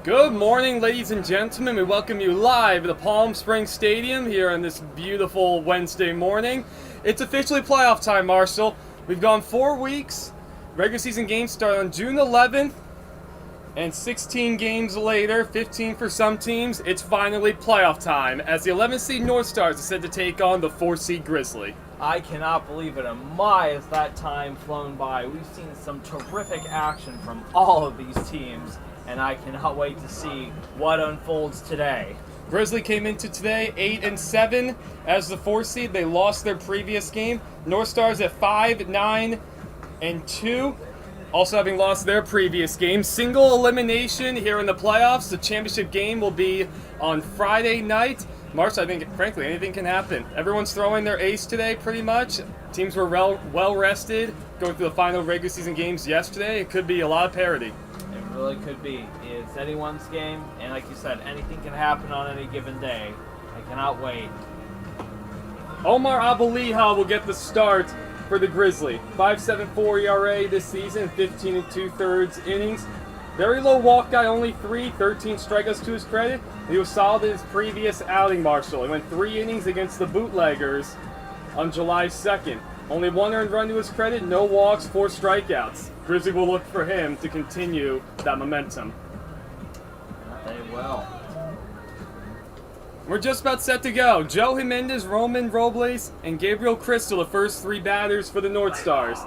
Good morning, ladies and gentlemen. We welcome you live at the Palm Springs Stadium here on this beautiful Wednesday morning. It's officially playoff time, Marshall. We've gone 4 weeks. Regular season games start on June 11th. And 16 games later, 15 for some teams, it's finally playoff time as the 11th seed Northstars is set to take on the 4th seed Grizzly. I cannot believe it, and my, has that time flown by. We've seen some terrific action from all of these teams, and I cannot wait to see what unfolds today. Grizzly came into today 8-7 as the 4th seed. They lost their previous game. Northstars at 5-9-2. Also having lost their previous game. Single elimination here in the playoffs. The championship game will be on Friday night. March, I think, frankly, anything can happen. Everyone's throwing their ace today, pretty much. Teams were well rested going through the final regular season games yesterday. It could be a lot of parity. It really could be. It's anyone's game, and like you said, anything can happen on any given day. I cannot wait. Omar Abaliha will get the start for the Grizzly. 5.74 ERA this season, 15 2/3 innings. Very low walk guy, only 13 strikeouts to his credit. He was solid in his previous outing, Marshall. He went 3 innings against the Bootleggers on July 2nd. Only 1 earned run to his credit, no walks, 4 strikeouts. Grizzly will look for him to continue that momentum. They will. We're just about set to go. Joe Jimenez, Roman Robles, and Gabriel Crystal, the first 3 batters for the Northstars.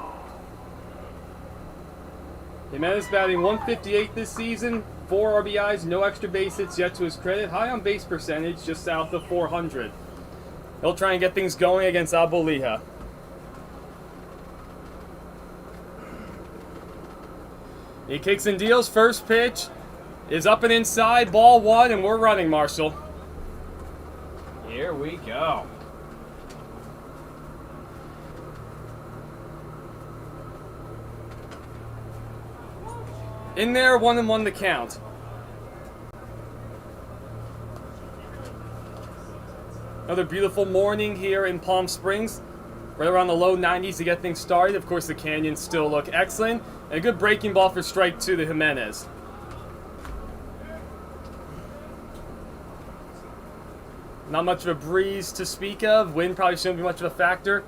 Jimenez batting .158 this season, 4 RBIs, no extra base hits yet to his credit. High on base percentage, just south of .400. He'll try and get things going against Abaliha. He kicks and deals. First pitch is up and inside. Ball 1, and we're running, Marshall. Here we go. In there, 1-1 to count. Another beautiful morning here in Palm Springs. Right around the low 90s to get things started. Of course, the canyons still look excellent. And a good breaking ball for strike 2 to Jimenez. Not much of a breeze to speak of. Wind probably shouldn't be much of a factor.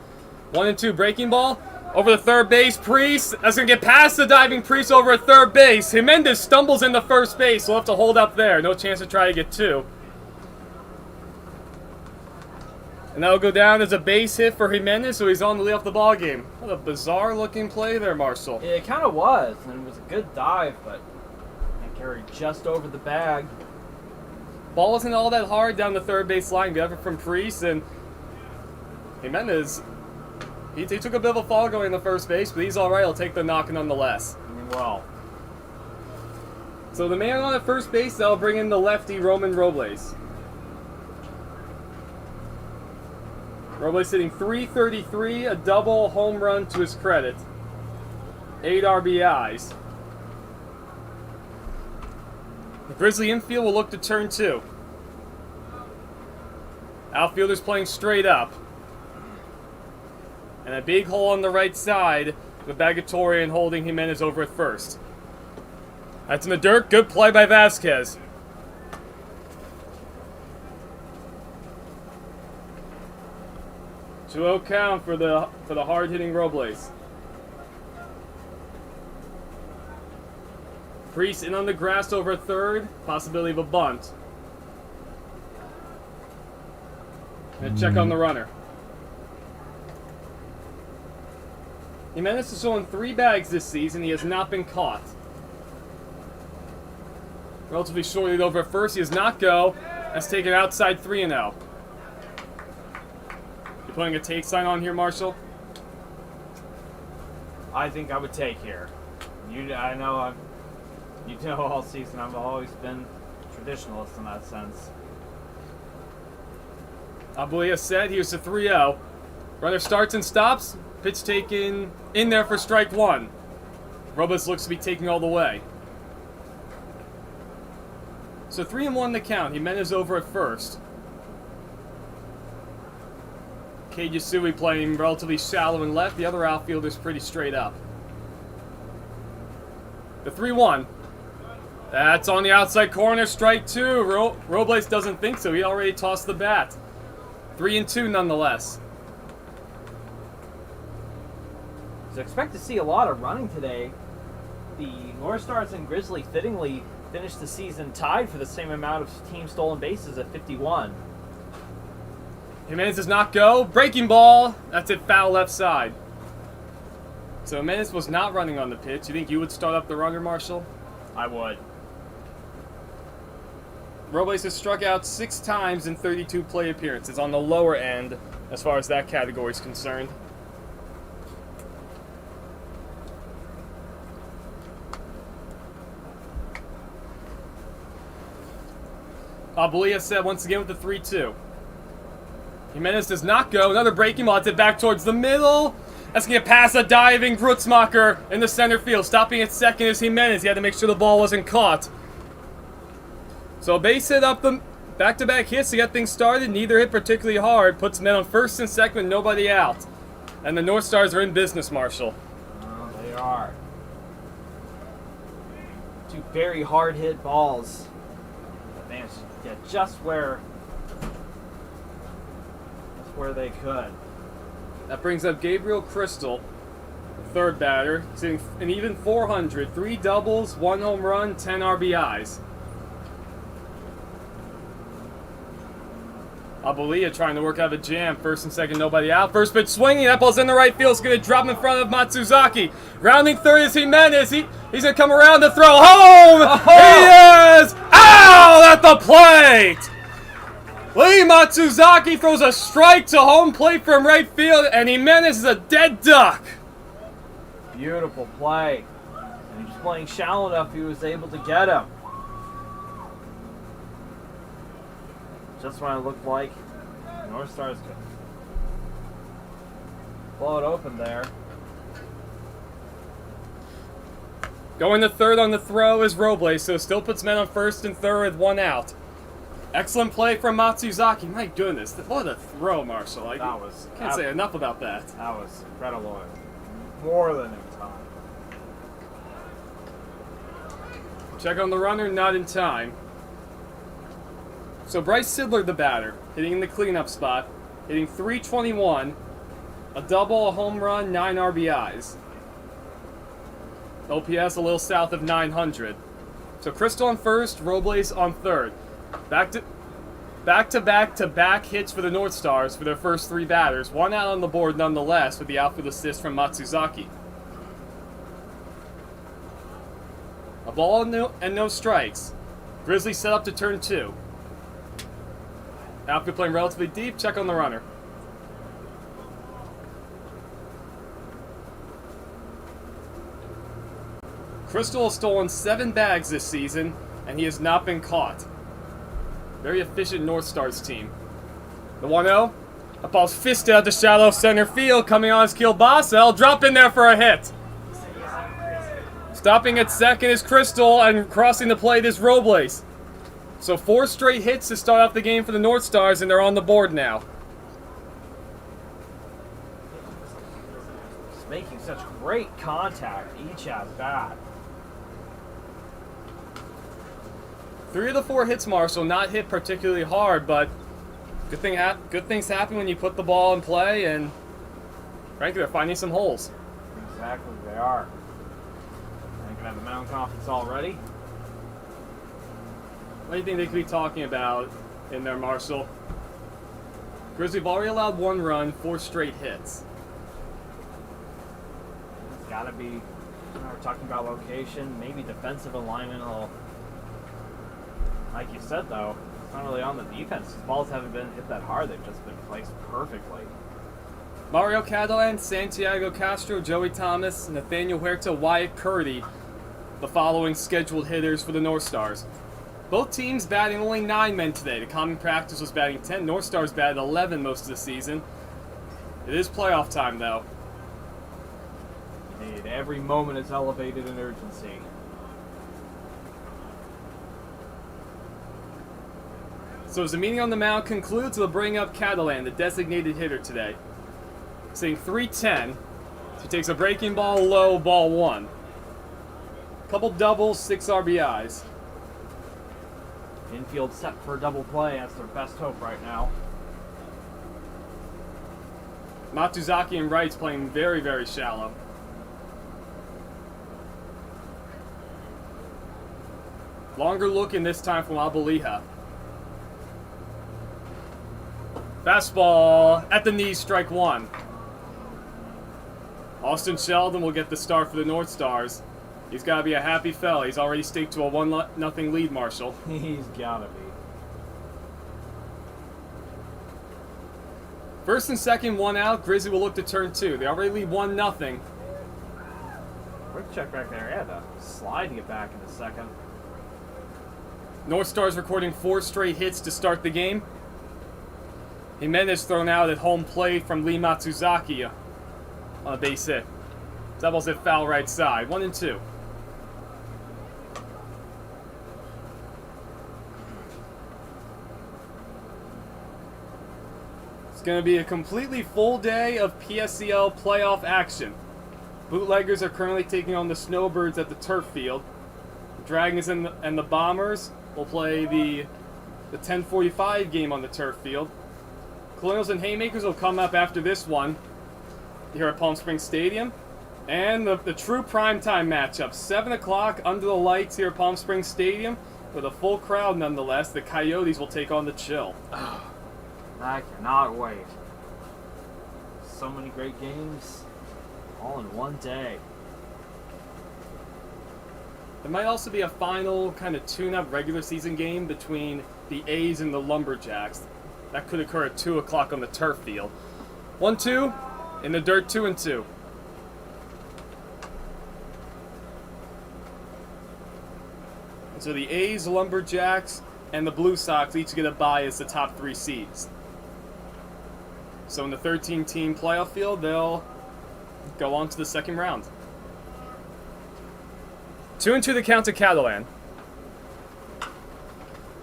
1-2 breaking ball. Over the third base, Priest. That's going to get past the diving Priest over at third base. Jimenez stumbles into first base. We'll have to hold up there. No chance to try to get 2. And that'll go down as a base hit for Jimenez, so he's on the lead off the ball game. What a bizarre looking play there, Marshall. It kind of was, and it was a good dive, but it carried just over the bag. Ball wasn't all that hard down the third base line. Got it from Priest, and Jimenez, he took a bit of a fall going in the first base, but he's all right. He'll take the knock nonetheless. Well. So the man on at first base, that'll bring in the lefty, Roman Robles. Robles hitting .333, a double home run to his credit. 8 RBIs. The Grizzly infield will look to turn 2. Outfielders playing straight up. And a big hole on the right side with Bagatorian holding Jimenez over at first. That's in the dirt. Good play by Vasquez. 2-0 count for the hard-hitting Robles. Priest in on the grass over at third. Possibility of a bunt. And a check on the runner. Jimenez has thrown 3 bags this season. He has not been caught. Relatively shortly over at first. He does not go. That's taken outside 3-0. You putting a take sign on here, Marshall? I think I would take here. You know all season I've always been traditionalist in that sense. Abaliha said he was to 3-0. Runner starts and stops. Pitch taken in there for strike 1. Robles looks to be taking all the way. So 3-1 the count. Jimenez over at first. Cade Yasui playing relatively shallow and left. The other outfielder's pretty straight up. The 3-1. That's on the outside corner, strike two. Robles doesn't think so. He already tossed the bat. 3-2 nonetheless. So expect to see a lot of running today. The Northstars and Grizzly fittingly finished the season tied for the same amount of team stolen bases at 51. Jimenez does not go. Breaking ball. That's it, foul left side. So Jimenez was not running on the pitch. You think you would start up the runner, Marshall? I would. Robles has struck out 6 times in 32 play appearances, on the lower end as far as that category is concerned. Abulia said once again with the 3-2. Jimenez does not go. Another breaking ball. It's it back towards the middle. That's going to pass a diving Grutzmacher in the center field. Stopping at second is Jimenez. He had to make sure the ball wasn't caught. So base hit up the back-to-back hits to get things started. Neither hit particularly hard. Puts men on first and second with nobody out. And the Northstars are in business, Marshall. Oh, they are. 2 very hard-hit balls. But managed to get just where they could. That brings up Gabriel Crystal, the third batter, sitting an even 400, 3 doubles, 1 home run, 10 RBIs. Abulia trying to work out a jam. First and second, nobody out. First pitch swinging. That ball's in the right field. It's going to drop in front of Matsuzaki. Rounding third is Jimenez. He's going to come around to throw home. Oh. He is out at the plate. Lee Matsuzaki throws a strike to home plate from right field, and Jimenez is a dead duck. Beautiful play. And he was playing shallow enough, he was able to get him. Just when it looked like Northstars could blow it open there. Going to third on the throw is Robles, so still puts men on first and third with 1 out. Excellent play from Matsuzaki. My goodness, what a throw, Marshall. I can't say enough about that. That was incredible. More than in time. Check on the runner, not in time. So Bryce Sidler, the batter, hitting in the cleanup spot, hitting .321, a double, a home run, 9 RBIs. OPS a little south of 900. So Crystal on first, Robles on third. Back-to-back hits for the Northstars for their first 3 batters. 1 out on the board nonetheless with the outfield assist from Matsuzaki. A ball and no strikes. Grizzly set up to turn 2. Outfield playing relatively deep. Check on the runner. Crystal has stolen 7 bags this season, and he has not been caught. Very efficient Northstars team. The 1-0. A ball's fisted out to shallow center field. Coming on is Kielbasa. I'll drop in there for a hit. Stopping at second is Crystal, and crossing the plate is Robles. So 4 straight hits to start off the game for the Northstars, and they're on the board now. Just making such great contact each at bat. 3 of the 4 hits, Marshall, not hit particularly hard, but good things happen when you put the ball in play, and frankly, they're finding some holes. Exactly, they are. I think I have the mound confidence already. What do you think they could be talking about in there, Marshall? Grizzly have already allowed 1 run, 4 straight hits. It's got to be, we're talking about location, maybe defensive alignment. Like you said, though, it's not really on the defense. The balls haven't been hit that hard. They've just been placed perfectly. Mario Catalan, Santiago Castro, Joey Thomas, Nathaniel Huerta, Wyatt Curdy, the following scheduled hitters for the Northstars. Both teams batting only 9 men today. The common practice was batting 10. Northstars batted 11 most of the season. It is playoff time, though. Indeed, every moment is elevated in urgency. So as the meeting on the mound concludes, we'll bring up Catalan, the designated hitter today. Sitting .310. He takes a breaking ball low, ball 1. Couple doubles, 6 RBIs. Infield set for a double play. That's their best hope right now. Matsuzaki and Wright's playing very, very shallow. Longer looking this time from Abaliha. Fastball at the knees, strike one. Austin Sheldon will get the start for the Northstars. He's got to be a happy fella. He's already staked to a 1-0 lead, Marshall. He's got to be. First and second, one out. Grizzly will look to turn two. They already lead 1-0. Quick check back there. Yeah, the slide to get back in the second. Northstars recording 4 straight hits to start the game. Jimenez thrown out at home plate from Lee Matsuzaki on a base hit. Doubles at foul right side. 1-2. It's going to be a completely full day of PSCL playoff action. Bootleggers are currently taking on the Snowbirds at the turf field. The Dragons and the Bombers will play the 10:45 game on the turf field. Colonials and Haymakers will come up after this one here at Palm Springs Stadium. And the true primetime matchup, 7 o'clock under the lights here at Palm Springs Stadium with a full crowd nonetheless. The Coyotes will take on the Chill. I cannot wait. So many great games all in one day. There might also be a final kind of tune-up regular season game between the A's and the Lumberjacks. That could occur at 2 o'clock on the turf field. 1-2, in the dirt, 2-2. And so the A's, Lumberjacks, and the Blue Sox each get a bye as the top 3 seeds. So in the 13-team playoff field, they'll go on to the second round. 2-2 the count to Catalan.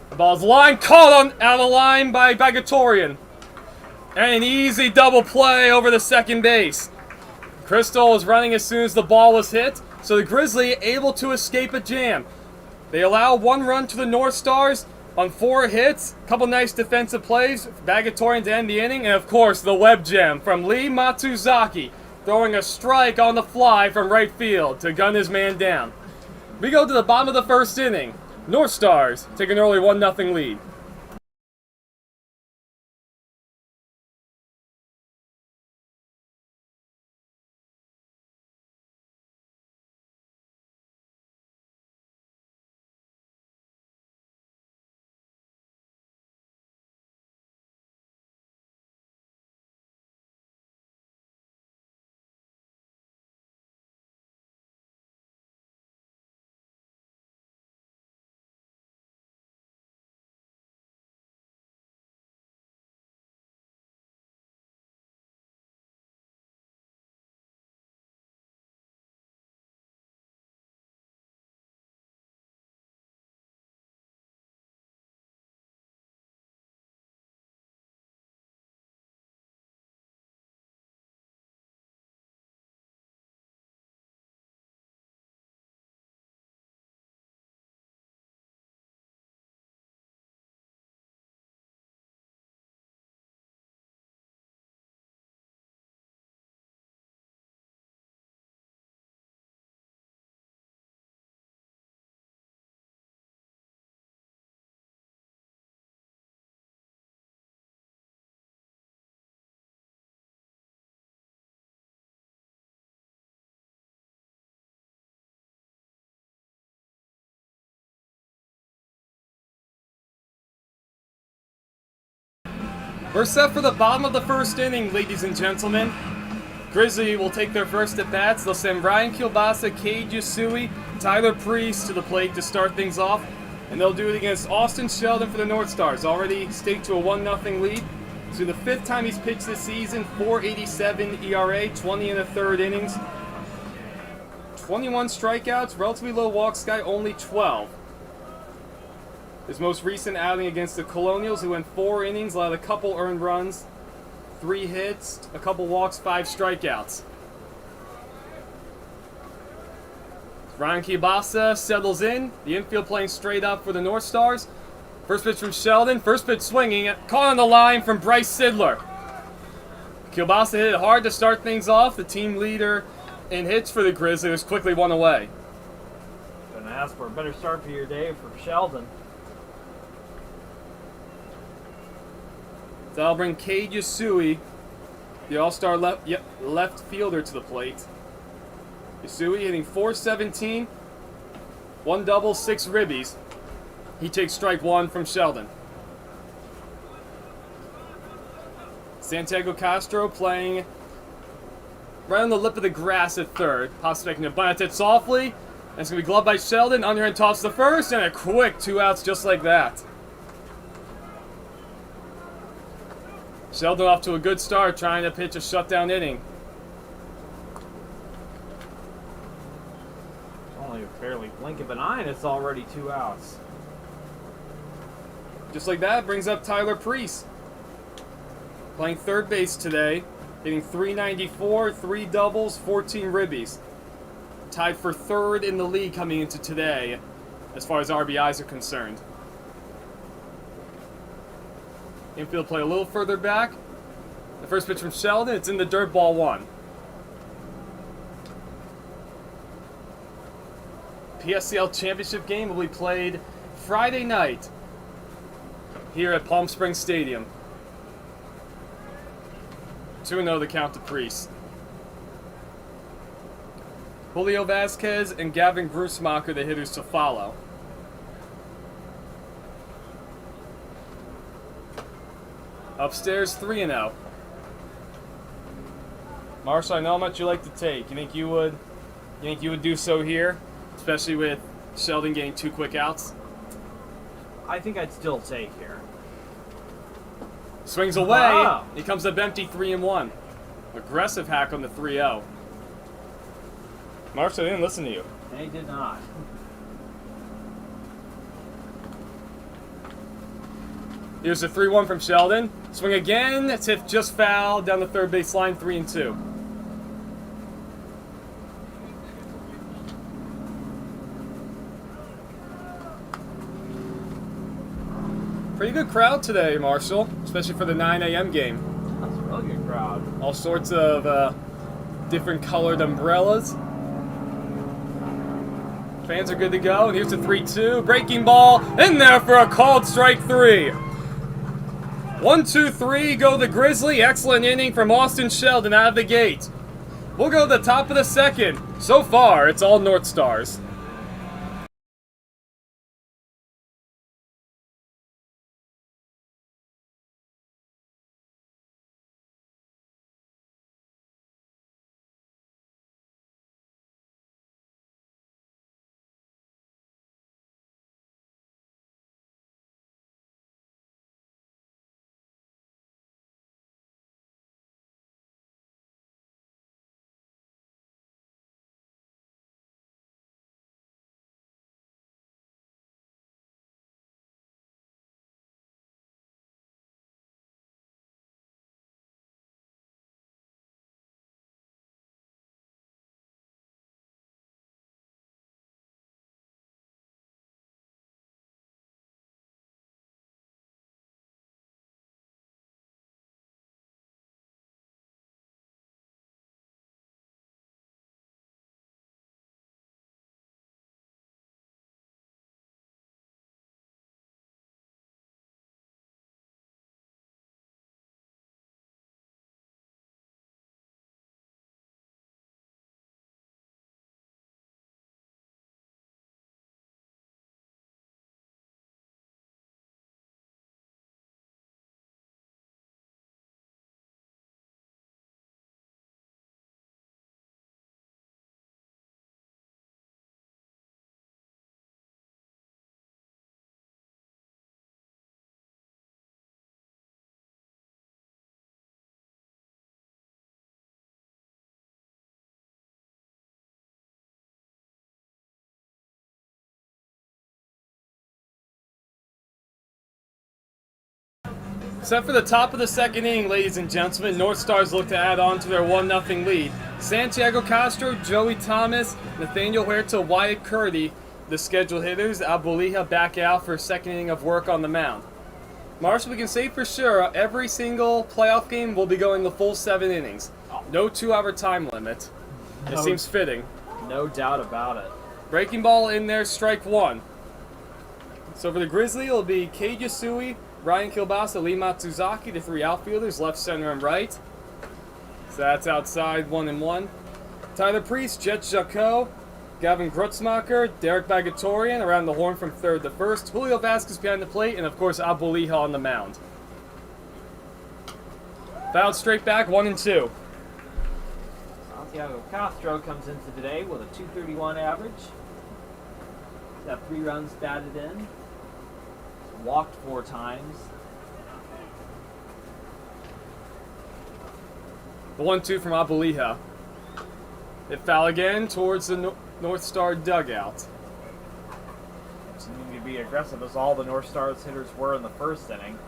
The ball's line caught on out of line by Bagatorian. And an easy double play over the second base. Crystal was running as soon as the ball was hit, so the Grizzly able to escape a jam. They allow 1 run to the Northstars on 4 hits. A couple nice defensive plays. Bagatorian to end the inning, and of course the web gem from Lee Matsuzaki, throwing a strike on the fly from right field to gun his man down. We go to the bottom of the first inning. Northstars take an early 1-0 lead. We're set for the bottom of the first inning, ladies and gentlemen. Grizzly will take their first at-bats. They'll send Ryan Kielbasa, Cade Yasui, Tyler Priest to the plate to start things off. And they'll do it against Austin Sheldon for the Northstars, already staked to a 1-0 lead. So the 5th time he's pitched this season, 4.87 ERA, 20 in the 3rd innings. 21 strikeouts, relatively low walks guy, only 12. His most recent outing against the Colonials, who went 4 innings, allowed a couple earned runs, 3 hits, a couple walks, 5 strikeouts. Ryan Kielbasa settles in, the infield playing straight up for the Northstars. First pitch from Sheldon. First pitch swinging. Caught on the line from Bryce Sidler. Kielbasa hit it hard to start things off. The team leader in hits for the Grizzly was quickly one away. Gonna ask for a better start for your day from Sheldon. That'll bring Cade Yasui, the all-star left fielder, to the plate. Yasui hitting .417, 1 double, 6 ribbies. He takes strike 1 from Sheldon. Santiago Castro playing right on the lip of the grass at third. Possibly making a bunt hit softly. And it's going to be gloved by Sheldon. Underhand toss to first, and a quick 2 outs just like that. Sheldon off to a good start, trying to pitch a shutdown inning. Only a barely blink of an eye, and it's already 2 outs. Just like that, brings up Tyler Priest. Playing third base today, hitting .394, 3 doubles, 14 ribbies. Tied for third in the league coming into today, as far as RBIs are concerned. Infield play a little further back. The first pitch from Sheldon, it's in the dirt, ball 1. PSCL championship game will be played Friday night here at Palm Springs Stadium. 2-0 the count to Priest. Julio Vasquez and Gavin Grusmacher, the hitters to follow. Upstairs, 3-0. Marshall, I know how much you like to take. You think you would do so here, especially with Sheldon getting 2 quick outs? I think I'd still take here. Swings away. Wow. He comes up empty, 3-1. Aggressive hack on the 3-0. Marshall, I didn't listen to you. He did not. Here's the 3-1 from Sheldon. Swing again. That's hit just foul down the third base line, 3-2. Pretty good crowd today, Marshall, especially for the 9 a.m. game. That's a really good crowd. All sorts of different colored umbrellas. Fans are good to go. And here's the 3-2. Breaking ball in there for a called strike 3. 1, 2, 3, go the Grizzly. Excellent inning from Austin Sheldon out of the gate. We'll go to the top of the second. So far, it's all Northstars. Set for the top of the second inning, ladies and gentlemen. Northstars look to add on to their 1-0 lead. Santiago Castro, Joey Thomas, Nathaniel Huerta, Wyatt Curdy the scheduled hitters, Abuliha back out for a second inning of work on the mound. Marshall, we can say for sure every single playoff game will be going the full 7 innings. No 2-hour time limit. It seems fitting. No doubt about it. Breaking ball in there, strike 1. So for the Grizzly, it'll be Kei Yasui, Ryan Kilbasa, Lee Matsuzaki, the 3 outfielders, left, center, and right. So that's outside, 1-1. Tyler Priest, Jet Jacot, Gavin Grutzmacher, Derek Bagatorian around the horn from third to first, Julio Vasquez behind the plate, and of course Abuliha on the mound. Fouled straight back, 1-2. Santiago Castro comes into today with a .231 average. He's got 3 runs batted in. Walked 4 times. The 1-2 from Abuliha. Hit foul again towards the Northstar dugout. Continuing to be aggressive as all the Northstars hitters were in the first inning.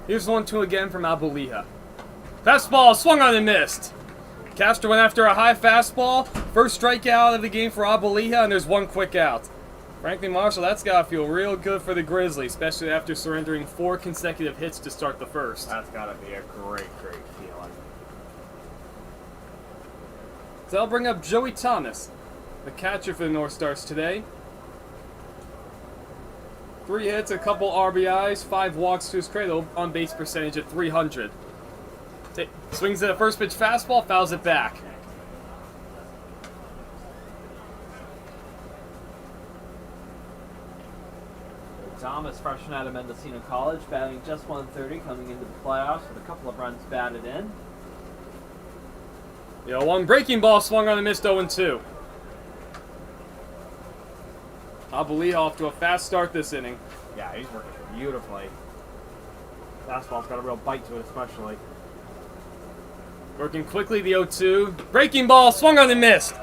Here's the 1-2 again from Abuliha. Fastball swung on and missed. Castro went after a high fastball. First strikeout of the game for Abuliha, and there's 1 quick out. Frankly, Marshall, that's got to feel real good for the Grizzly, especially after surrendering 4 consecutive hits to start the first. That's got to be a great feeling. So I'll bring up Joey Thomas, the catcher for the Northstars today. 3 hits, a couple RBIs, 5 walks to his credit, on base percentage at .300. Swings at a first pitch fastball, fouls it back. Thomas, freshman out of Mendocino College, batting just .130, coming into the playoffs with a couple of runs batted in. 1 breaking ball swung on and missed, 0-2. Abuliha off to a fast start this inning. Yeah, he's working beautifully. Fastball's got a real bite to it, especially. Working quickly, the 0-2. Breaking ball swung on and missed.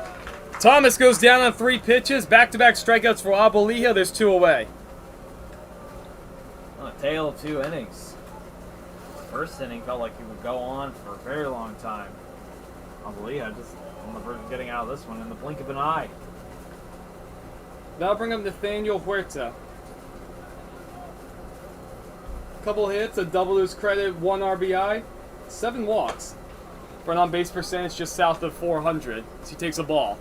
Thomas goes down on 3 pitches. Back-to-back strikeouts for Abuliha. There's 2 away. A tale of 2 innings. First inning felt like he would go on for a very long time. Abuliha just on the verge of getting out of this one in the blink of an eye. Now bring up Nathaniel Huerta. Couple hits, a double to his credit, 1 RBI, 7 walks. For an on-base percentage just south of .400 as he takes a ball.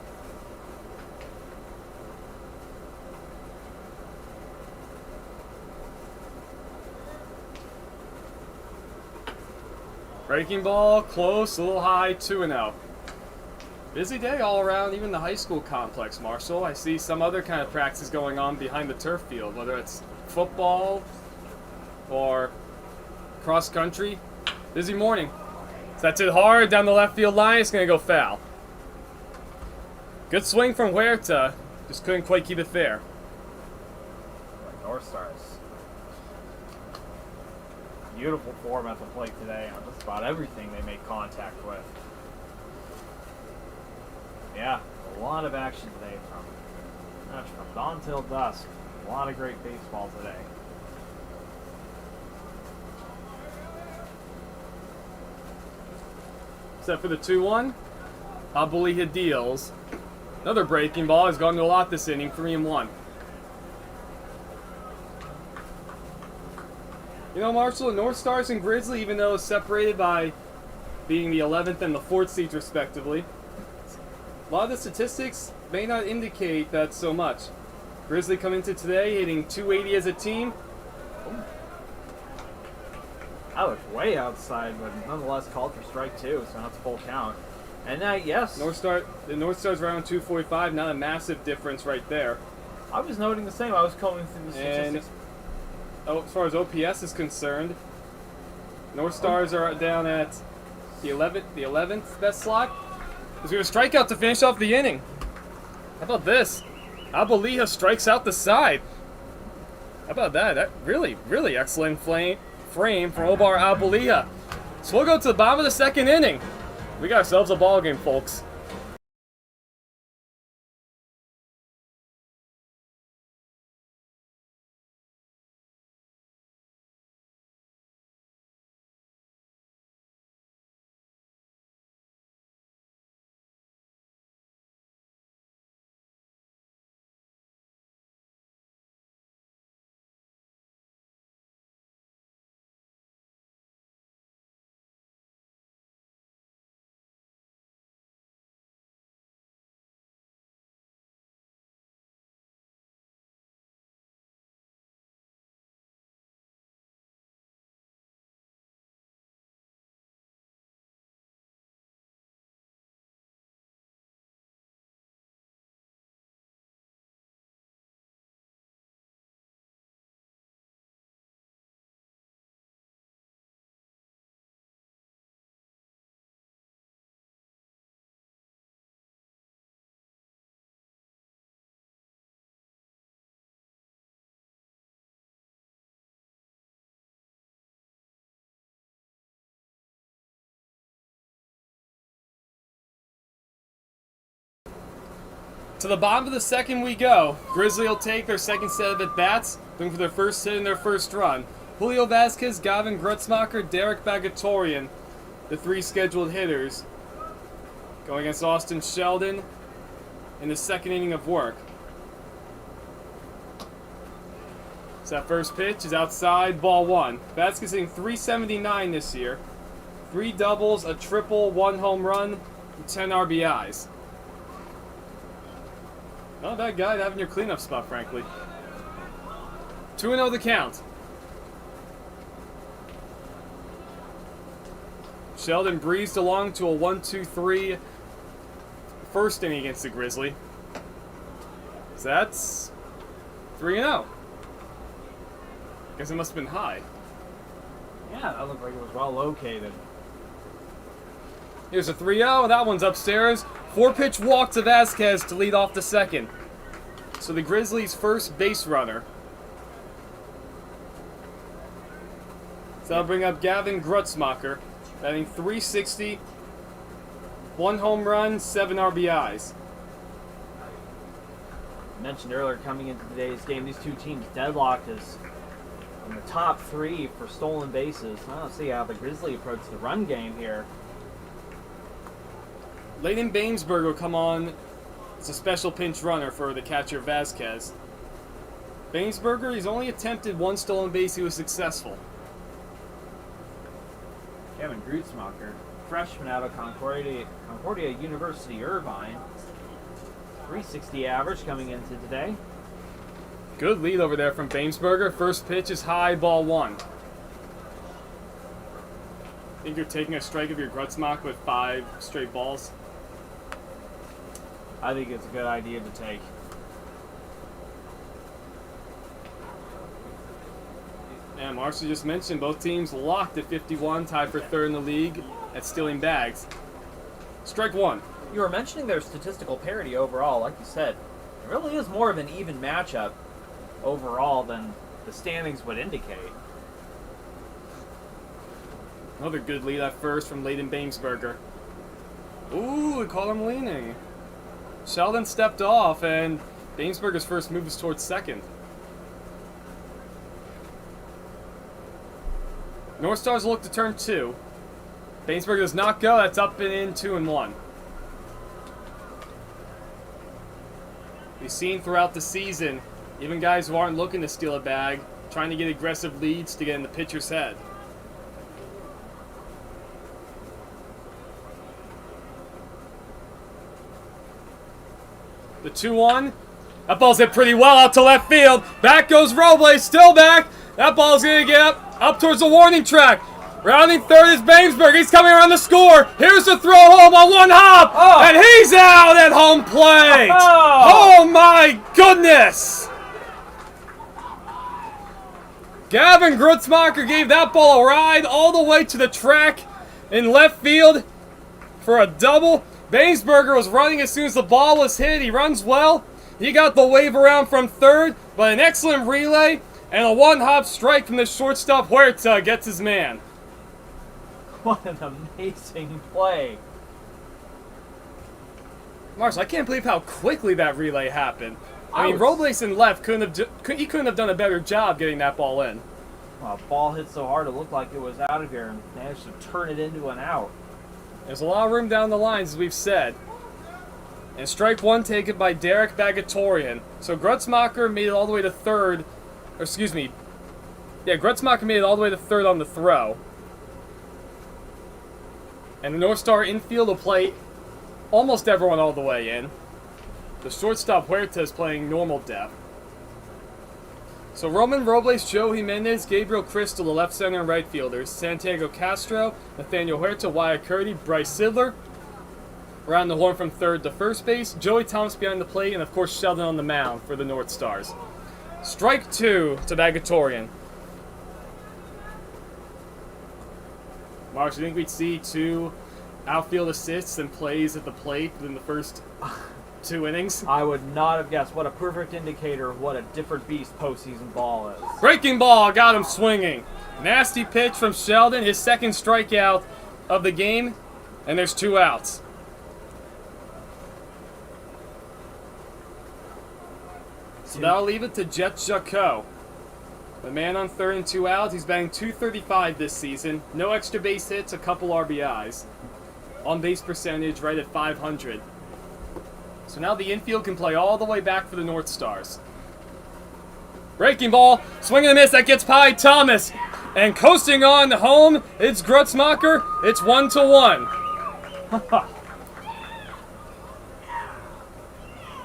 Breaking ball, close, a little high, 2-0. Busy day all around, even the high school complex, Marshall. I see some other kind of practice going on behind the turf field, whether it's football or cross country. Busy morning. So that's it hard down the left field line. It's going to go foul. Good swing from Huerta. Just couldn't quite keep it fair. Northstars. Beautiful form at the plate today on just about everything they make contact with. Yeah, a lot of action today from dawn till dusk. A lot of great baseball today. Except for the 2-1, Abuliha deals. Another breaking ball has gone to a lot this inning, 3-1. You know, Marshall, the Northstars and Grizzly, even though separated by being the 11th and the 4th seeds respectively, a lot of the statistics may not indicate that so much. Grizzly come into today hitting .280 as a team. That was way outside, but nonetheless called for strike 2, so that's full count. And yes, The Northstars around .245, not a massive difference right there. I was noting the same. I was going through the statistics. And as far as OPS is concerned, Northstars are down at the 11th best slot. Because we have a strikeout to finish off the inning. How about this? Abuliha strikes out the side. How about that? That really excellent frame from Omar Abuliha. So we'll go to the bottom of the 2nd inning. We got ourselves a ball game, folks. To the bottom of the second we go. Grizzly will take their second set of at-bats, looking for their first hit in their first run. Julio Vasquez, Gavin Grutzmacher, Derek Bagatorian, the 3 scheduled hitters, going against Austin Sheldon in the second inning of work. So that first pitch is outside, ball 1. Vasquez hitting .379 this year. 3 doubles, a triple, 1 home run, and 10 RBIs. Not a bad guy to have in your cleanup spot, frankly. 2-0 the count. Sheldon breezed along to a 1-2-3 first inning against the Grizzly. So that's 3-0. Guess it must have been high. Yeah, that looked like it was well located. Here's a 3-0. That one's upstairs. 4-pitch walk to Vasquez to lead off the second. So the Grizzlies' first base runner. So that'll bring up Gavin Grutzmacher, batting .360, 1 home run, 7 RBIs. I mentioned earlier, coming into today's game, these two teams deadlocked as in the top 3 for stolen bases. I don't see how the Grizzly approach the run game here. Leighton Bainsberg will come on as a special pinch runner for the catcher Vasquez. Bainsberger, he's only attempted 1 stolen base. He was successful. Kevin Grutzmacher, freshman out of Concordia University, Irvine. .360 average coming into today. Good lead over there from Bainsberger. First pitch is high, ball 1. Think you're taking a strike of your Grutzmacher with 5 straight balls? I think it's a good idea to take. And Marcy just mentioned both teams locked at 51, tied for 3rd in the league at stealing bags. Strike 1. You were mentioning their statistical parity overall. Like you said, it really is more of an even matchup overall than the standings would indicate. Another good lead at first from Leighton Bainsberger. Ooh, we call him leaning. Sheldon stepped off, and Bainsberger's first move is towards second. Northstars look to turn 2. Bainsberger does not go. That's up and in, 2-1. We've seen throughout the season, even guys who aren't looking to steal a bag, trying to get aggressive leads to get in the pitcher's head. The 2-1. That ball's hit pretty well out to left field. Back goes Robles, still back. That ball's going to get up towards the warning track. Rounding third is Bainsberger. He's coming around the score. Here's the throw home on 1 hop. Oh. And he's out at home plate. Oh my goodness. Gavin Grutzmacher gave that ball a ride all the way to the track in left field for a double. Bainsberger was running as soon as the ball was hit. He runs well. He got the wave around from third, but an excellent relay and a 1-hop strike from the shortstop Huerta gets his man. What an amazing play. Marshall, I can't believe how quickly that relay happened. I mean, Robles in left couldn't have done a better job getting that ball in. Well, ball hit so hard it looked like it was out of here and managed to turn it into an out. There's a lot of room down the lines, as we've said. And strike 1 taken by Derek Bagatorian. So Grutzmacher made it all the way to third. Or excuse me. Yeah, Grutzmacher made it all the way to third on the throw. And the North Star infield will play almost everyone all the way in. The shortstop Huerta is playing normal depth. So Roman Robles, Joe Jimenez, Gabriel Crystal, the left center and right fielders. Santiago Castro, Nathaniel Huerta, Wyatt Curdy, Bryce Sidler. Around the horn from third to first base. Joey Thomas behind the plate, and of course Sheldon on the mound for the North Stars. Strike 2 to Bagatorian. Mark, do you think we'd see 2 outfield assists and plays at the plate within the first 2 innings? I would not have guessed. What a perfect indicator of what a different beast postseason ball is. Breaking ball, got him swinging. Nasty pitch from Sheldon, his second strikeout of the game, and there's 2 outs. So that'll leave it to Jet Jacquot. The man on 3rd and 2 outs. He's batting .235 this season. No extra base hits, a couple RBIs. On base percentage right at .500. So now the infield can play all the way back for the Northstars. Breaking ball, swing and a miss, that gets by Thomas. And coasting on home, it's Grutzmacher. It's 1-1.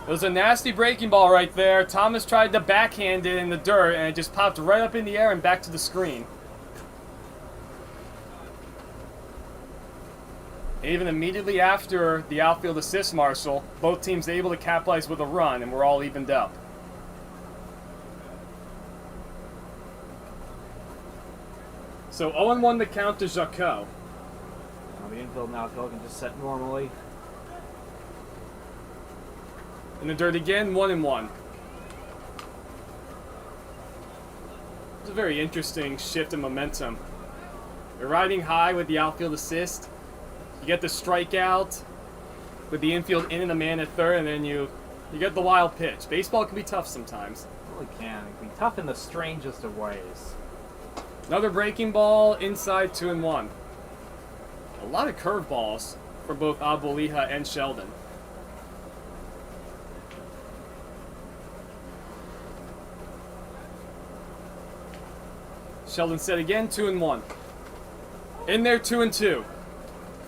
It was a nasty breaking ball right there. Thomas tried to backhand it in the dirt, and it just popped right up in the air and back to the screen. Even immediately after the outfield assist marshal, both teams able to capitalize with a run, and we're all evened up. So 0-1 the count to Jacquot. The infield and outfield can just set normally. In the dirt again, 1-1. It's a very interesting shift in momentum. You're riding high with the outfield assist. You get the strikeout with the infield in and the man at 3rd, and then you get the wild pitch. Baseball can be tough sometimes. It really can. It can be tough in the strangest of ways. Another breaking ball inside 2-1. A lot of curveballs for both Aboliha and Sheldon. Sheldon said again, 2-1. In there, 2-2.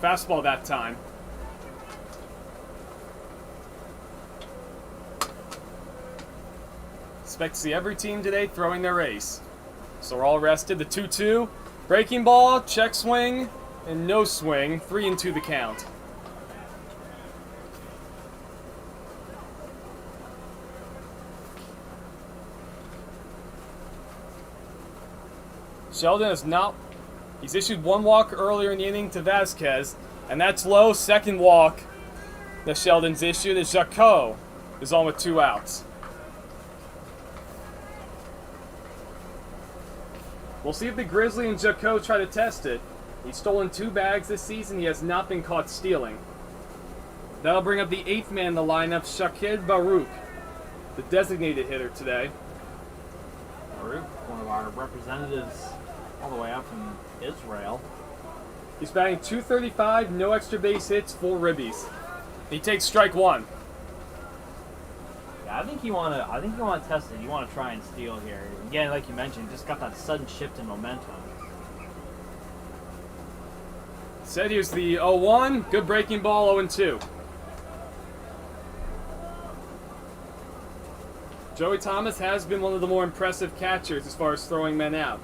Fastball that time. Expect to see every team today throwing their ace. So we're all rested. The 2-2. Breaking ball, check swing, and no swing. 3-2 the count. Sheldon has not... He's issued one walk earlier in the inning to Vasquez, and that's low. Second walk that Sheldon's issued is Jacquot is on with 2 outs. We'll see if the Grizzly and Jacquot try to test it. He's stolen 2 bags this season. He has not been caught stealing. That'll bring up the 8th man in the lineup, Shakid Baruch, the designated hitter today. Baruch, one of our representatives all the way out from Israel. He's batting .235, no extra base hits, 4 ribbies. He takes strike 1. Yeah, I think you want to test it. You want to try and steal here. Again, like you mentioned, just got that sudden shift in momentum. Said here's the 0-1. Good breaking ball, 0-2. Joey Thomas has been one of the more impressive catchers as far as throwing men out.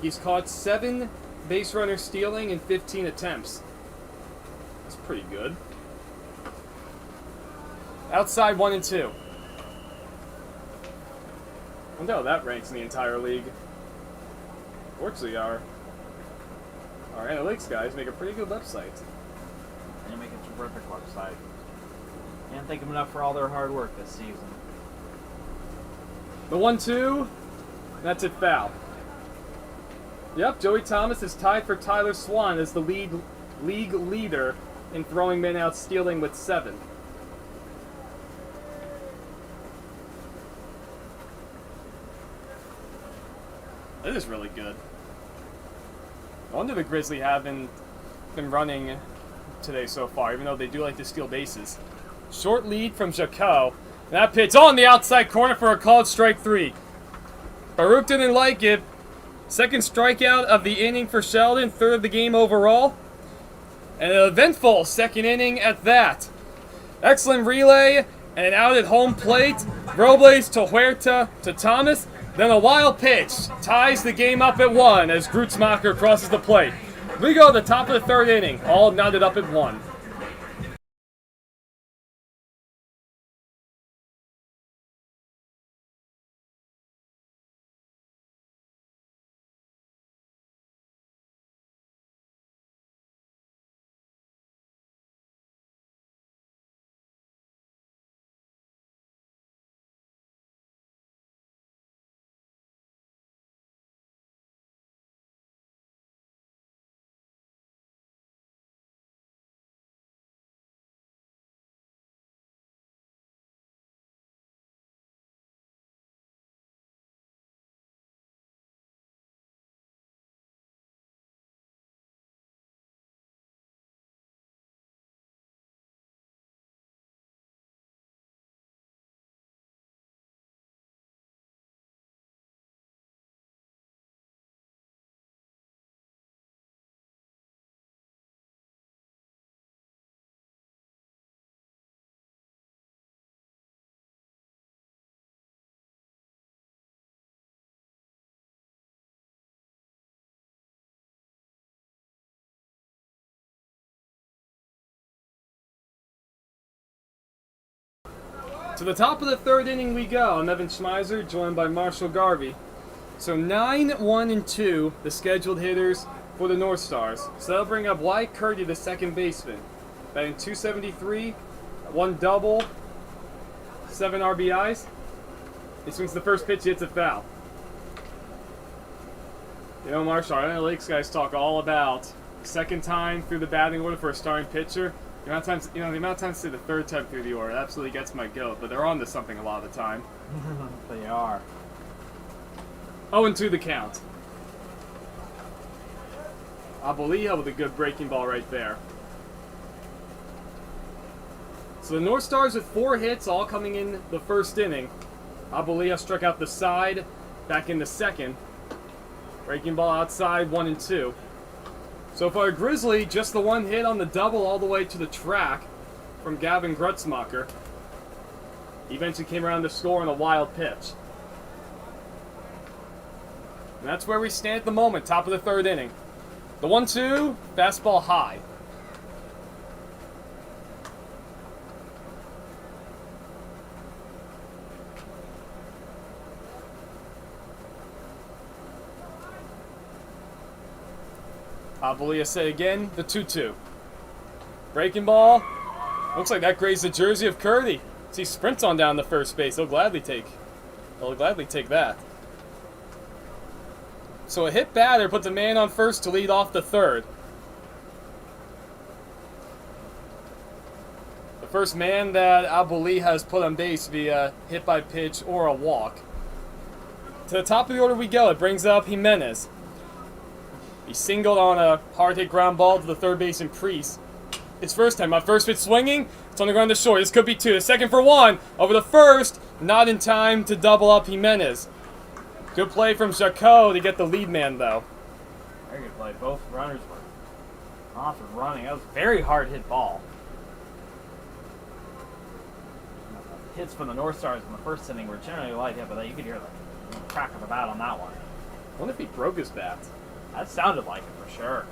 He's caught 7 base runners stealing in 15 attempts. That's pretty good. Outside 1-2. I wonder how that ranks in the entire league. Fortunately, our analytics guys make a pretty good website. They make a terrific website. Can't thank them enough for all their hard work this season. The 1-2, that's it, foul. Yep, Joey Thomas is tied for Tyler Swan as the league leader in throwing men out stealing with 7. That is really good. I wonder the Grizzly haven't been running today so far, even though they do like to steal bases. Short lead from Jacquot. That pitch on the outside corner for a called strike 3. Baruch didn't like it. Second strikeout of the inning for Sheldon, 3rd of the game overall. And an eventful second inning at that. Excellent relay and an out at home plate. Robles to Huerta to Thomas. Then a wild pitch ties the game up at 1 as Grutzmacher crosses the plate. We go to the top of the 3rd inning, all knotted up at 1. To the top of the third inning we go. I'm Evan Schmeiser, joined by Marshall Garvey. So 9, 1, and 2, the scheduled hitters for the Northstars. So that'll bring up Wyatt Curdy, the second baseman, batting .273, 1 double, 7 RBIs. He swings the first pitch, hits a foul. You know, Marshall, our analytics guys talk all about second time through the batting order for a starting pitcher. The amount of times say the third time through the order absolutely gets my goat, but they're on to something a lot of the time. They are. 0-2 the count. Aboliha with a good breaking ball right there. So the Northstars with 4 hits, all coming in the first inning. Aboliha struck out the side, back in the second. Breaking ball outside, 1 and 2. So far, Grizzly, just the 1 hit on the double all the way to the track from Gavin Grutzmacher. He eventually came around to score on a wild pitch. And that's where we stand at the moment, top of the third inning. The 1-2, fastball high. Aboliha say again, the 2-2. Breaking ball. Looks like that grazed the jersey of Curdy. As he sprints on down the first base. They'll gladly take that. So a hit batter puts a man on first to lead off the third. The first man that Aboliha has put on base via hit by pitch or a walk. To the top of the order we go. It brings up Jimenez. He singled on a hard-hit ground ball to the third baseman Priest. His first time up, first pitch swinging. It's on the ground to short. This could be 2. The second for 1. Over the first. Not in time to double up Jimenez. Good play from Jacot to get the lead man, though. Very good play. Both runners were off and running. That was a very hard-hit ball. Hits from the Northstars in the first inning were generally light hit, but you could hear the crack of the bat on that one. I wonder if he broke his bat. That sounded like it for sure.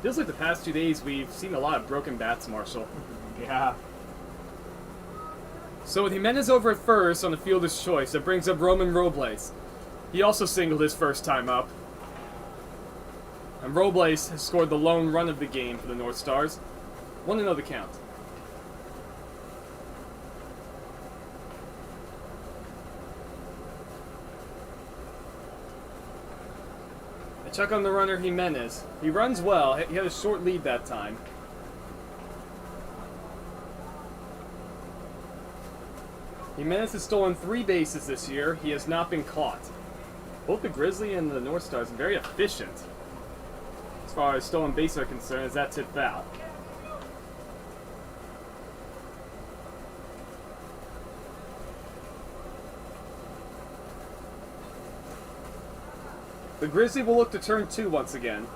Feels like the past 2 days we've seen a lot of broken bats, Marshall. Yeah. So with Jimenez over at first on the fielder's choice, it brings up Roman Robles. He also singled his first time up. And Robles has scored the lone run of the game for the Northstars. 1-0 the count. A check on the runner Jimenez. He runs well. He had a short lead that time. Jimenez has stolen 3 bases this year. He has not been caught. Both the Grizzly and the Northstars are very efficient as far as stolen bases are concerned, as that's hit foul. The Grizzly will look to turn 2 once again.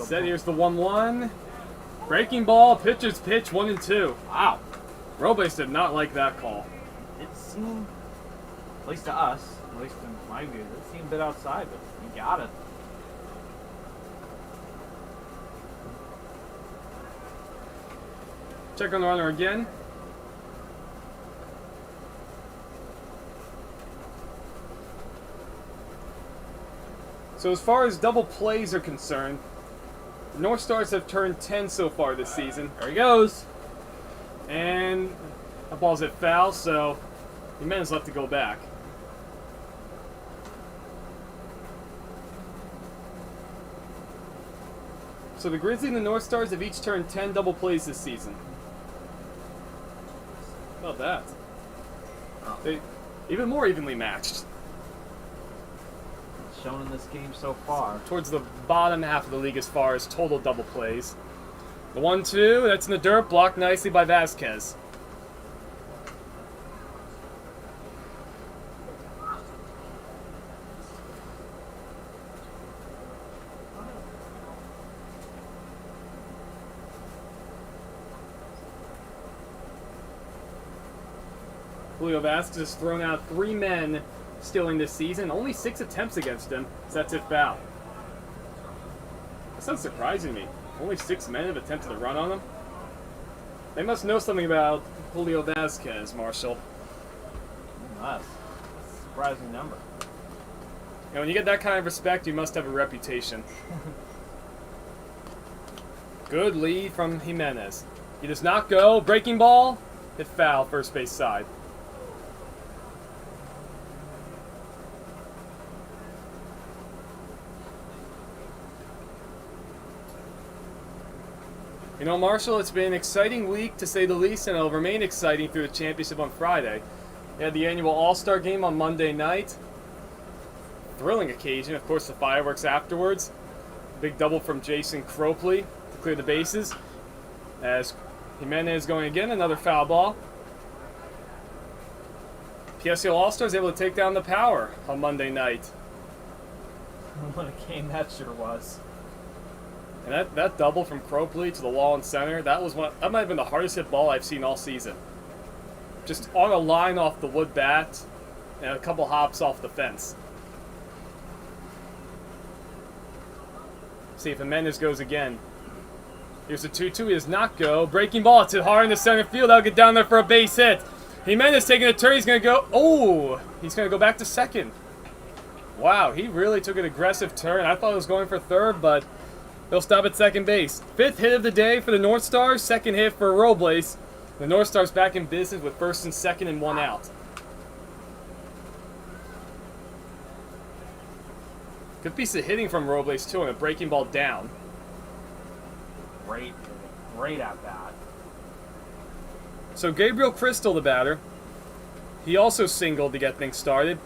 Set, here's the 1-1. Breaking ball, pitcher's pitch, 1 and 2. Wow. Robles did not like that call. It seemed, at least to us, at least in my view, it seemed a bit outside, but he got it. Check on the runner again. So as far as double plays are concerned, the Northstars have turned 10 so far this season. There he goes. And that ball's hit foul, so Jimenez left to go back. So the Grizzly and the Northstars have each turned 10 double plays this season. How about that? They even more evenly matched. Shown in this game so far. Towards the bottom half of the league as far as total double plays. The 1-2, that's in the dirt, blocked nicely by Vasquez. Julio Vasquez has thrown out 3 men stealing this season. Only 6 attempts against him, so that's it foul. That's not surprising me. Only 6 men have attempted to run on him. They must know something about Julio Vasquez, Marshall. That's a surprising number. You know, when you get that kind of respect, you must have a reputation. Good lead from Jimenez. He does not go. Breaking ball. Hit foul, first base side. You know, Marshall, it's been an exciting week, to say the least, and it'll remain exciting through the championship on Friday. We had the annual All-Star game on Monday night. Thrilling occasion, of course, the fireworks afterwards. Big double from Jason Cropley to clear the bases. As Jimenez going again, another foul ball. PSCL All-Stars able to take down the Power on Monday night. What a game that sure was. And that double from Cropley to the wall in center, that might have been the hardest hit ball I've seen all season. Just on a line off the wood bat and a couple hops off the fence. See if Jimenez goes again. Here's the 2-2. He does not go. Breaking ball. It's hit hard in the center field. That'll get down there for a base hit. Jimenez taking a turn. He's going to go. Oh! He's going to go back to second. Wow, he really took an aggressive turn. I thought he was going for third, but he'll stop at second base. 5th hit of the day for the Northstars. 2nd hit for Robles. The Northstars back in business with 1st and 2nd and 1 out. Good piece of hitting from Robles, too, and a breaking ball down. Great at bat. So Gabriel Crystal, the batter, he also singled to get things started.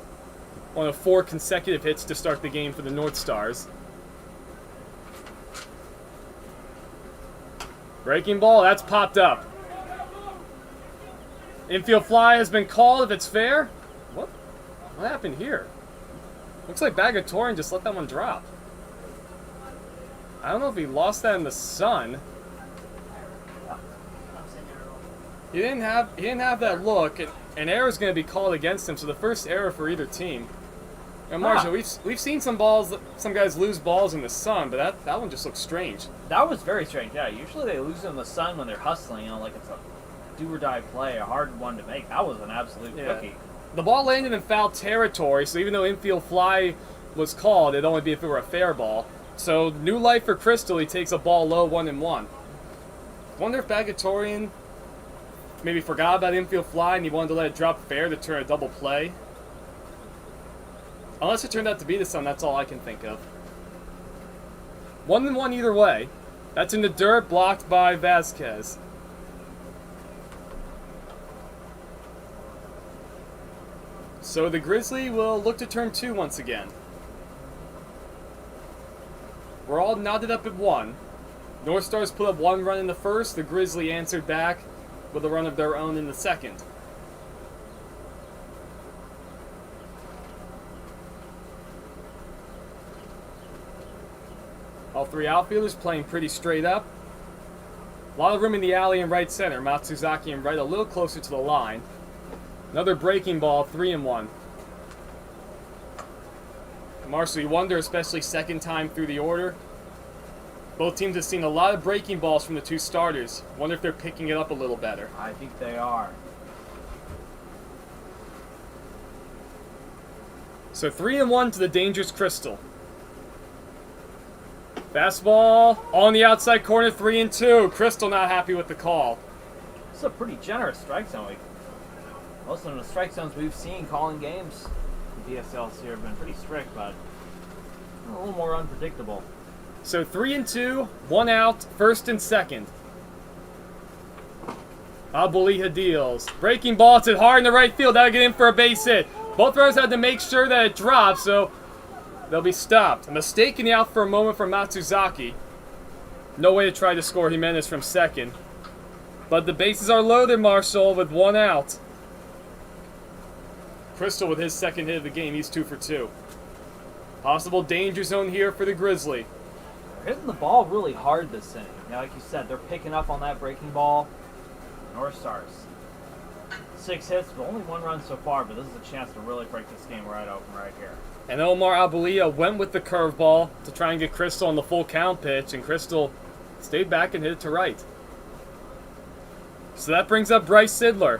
One of 4 consecutive hits to start the game for the Northstars. Breaking ball, that's popped up. Infield fly has been called if it's fair. What happened here? Looks like Bagatorian just let that one drop. I don't know if he lost that in the sun. He didn't have that look. An error is going to be called against him, so the first error for either team. And Marshall, we've seen some guys lose balls in the sun, but that one just looks strange. That was very strange. Yeah, usually they lose in the sun when they're hustling, like it's a do or die play, a hard one to make. That was an absolute cookie. The ball landed in foul territory, so even though infield fly was called, it'd only be if it were a fair ball. So new life for Crystal. He takes a ball low, 1-1. Wonder if Bagatorian maybe forgot about infield fly and he wanted to let it drop fair to turn a double play. Unless it turned out to be the sun, that's all I can think of. 1-1 either way. That's in the dirt, blocked by Vasquez. So the Grizzly will look to turn 2 once again. We're all knotted up at 1. Northstars put up 1 run in the first. The Grizzly answered back with a run of their own in the second. All 3 outfielders playing pretty straight up. A lot of room in the alley in right center. Matsuzaki in right, a little closer to the line. Another breaking ball, 3-1. Marshall, you wonder, especially second time through the order. Both teams have seen a lot of breaking balls from the 2 starters. Wonder if they're picking it up a little better. I think they are. So 3-1 to the dangerous Crystal. Fastball on the outside corner, 3-2. Crystal not happy with the call. It's a pretty generous strike zone. Most of the strike zones we've seen calling games in PSLs here have been pretty strict, but a little more unpredictable. So 3-2, 1 out, 1st and 2nd. Abuliha deals. Breaking ball, it's hit hard in the right field. That'll get in for a base hit. Both runners had to make sure that it drops, so they'll be stopped. A mistake in the out for a moment from Matsuzaki. No way to try to score Jimenez from second. But the bases are loaded, Marshall, with 1 out. Crystal with his 2nd hit of the game. He's 2 for 2. Possible danger zone here for the Grizzly. They're hitting the ball really hard this inning. Now, like you said, they're picking up on that breaking ball. Northstars. 6 hits, but only 1 run so far, but this is a chance to really break this game right open right here. And Omar Abulia went with the curveball to try and get Crystal on the full count pitch, and Crystal stayed back and hit it to right. So that brings up Bryce Sidler.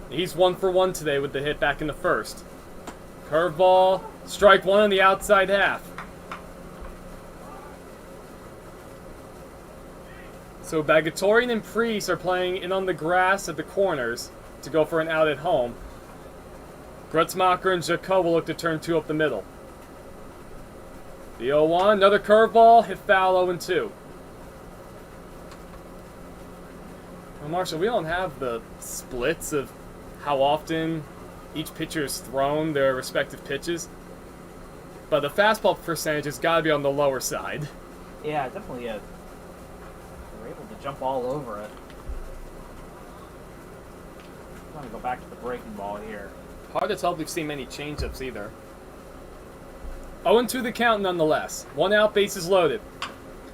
He's 1 for 1 today with the hit back in the first. Curveball, strike one on the outside half. So Bagatorian and Priest are playing in on the grass at the corners to go for an out at home. Grutzmacher and Jacot will look to turn 2 up the middle. The 0-1, another curveball, hit foul 0-2. Well, Marshall, we don't have the splits of how often each pitcher has thrown their respective pitches, but the fastball percentage has got to be on the lower side. Yeah, it definitely is. We're able to jump all over it. I'm going to go back to the breaking ball here. Hard to tell if we've seen many changeups either. 0-2 the count nonetheless. 1 out, bases loaded.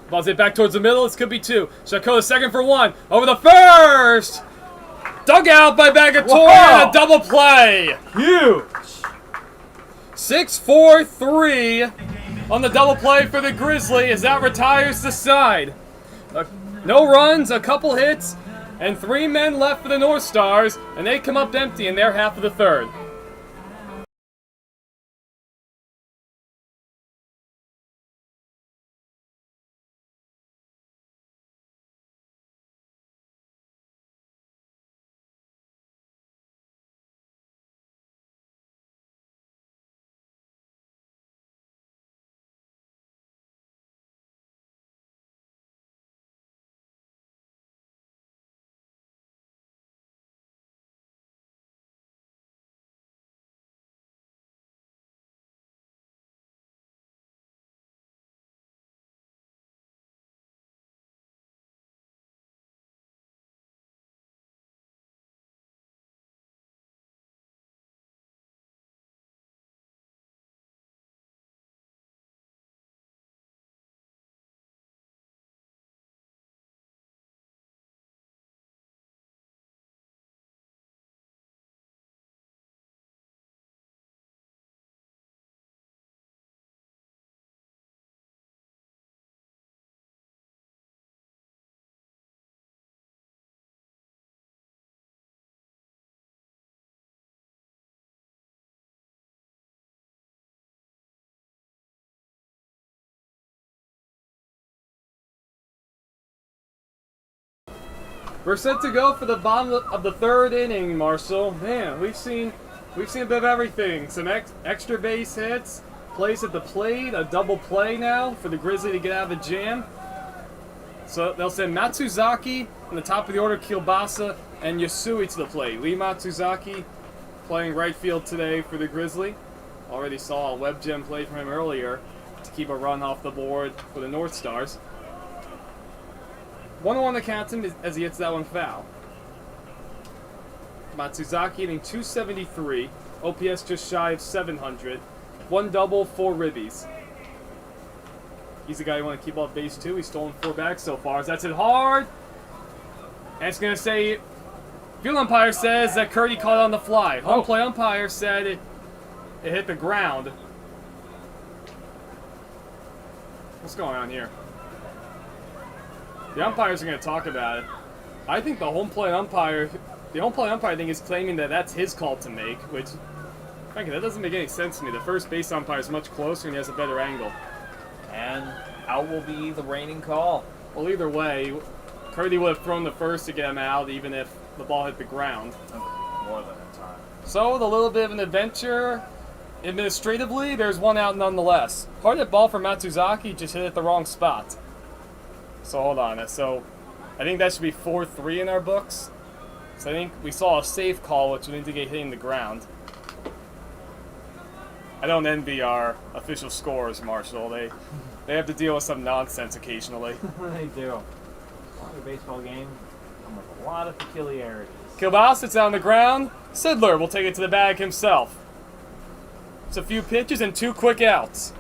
Ball's hit back towards the middle. This could be 2. Jacot second for 1. Over the first! Dug out by Bagatorian. A double play. Huge! 6-4-3 on the double play for the Grizzly as that retires the side. No runs, a couple hits, and 3 men left for the Northstars, and they come up empty in their half of the third. We're set to go for the bottom of the third inning, Marshall. Man, we've seen a bit of everything. Some extra base hits, plays at the plate, a double play now for the Grizzly to get out of a jam. So they'll send Matsuzaki on the top of the order, Kielbasa, and Yasui to the plate. Lee Matsuzaki playing right field today for the Grizzly. Already saw a web gem play from him earlier to keep a run off the board for the Northstars. 1-1 the count him as he hits that one foul. Matsuzaki hitting .273, OPS just shy of 700, 1 double, 4 ribbies. He's the guy you want to keep off base too. He's stolen 4 bags so far. That's it hard. And it's going to say, field umpire says that Curdy caught it on the fly. Home play umpire said it hit the ground. What's going on here? The umpires are going to talk about it. I think the home plate umpire I think is claiming that that's his call to make, which, frankly, that doesn't make any sense to me. The first base umpire is much closer and he has a better angle. And out will be the reigning call. Well, either way, Curdy would have thrown the first to get him out, even if the ball hit the ground. More than a time. So, with a little bit of an adventure, administratively, there's 1 out nonetheless. Hard hit ball for Matsuzaki, just hit it the wrong spot. So hold on. So I think that should be 4-3 in our books. So I think we saw a safe call, which would indicate hitting the ground. I don't envy our official scores, Marshall. They have to deal with some nonsense occasionally. They do. A baseball game come with a lot of peculiarities. Kilbas sits on the ground. Sidler will take it to the bag himself. It's a few pitches and 2 quick outs.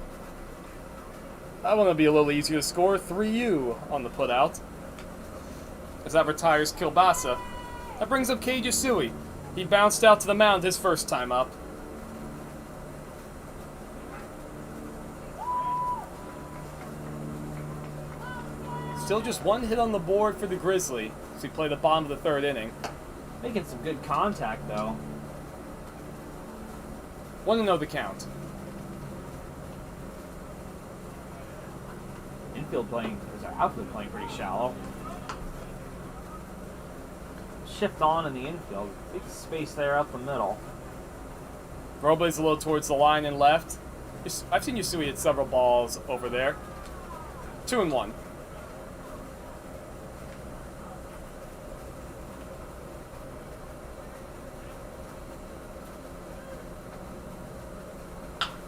That one will be a little easier to score. 3-U on the putout. As that retires Kielbasa. That brings up Kei Yasui. He bounced out to the mound his first time up. Still just one hit on the board for the Grizzly as we play the bottom of the third inning. Making some good contact, though. 1-0 the count. Infield playing, or our outfield playing pretty shallow. Shift on in the infield. Big space there up the middle. Robles a little towards the line and left. I've seen Yasui hit several balls over there. 2-1.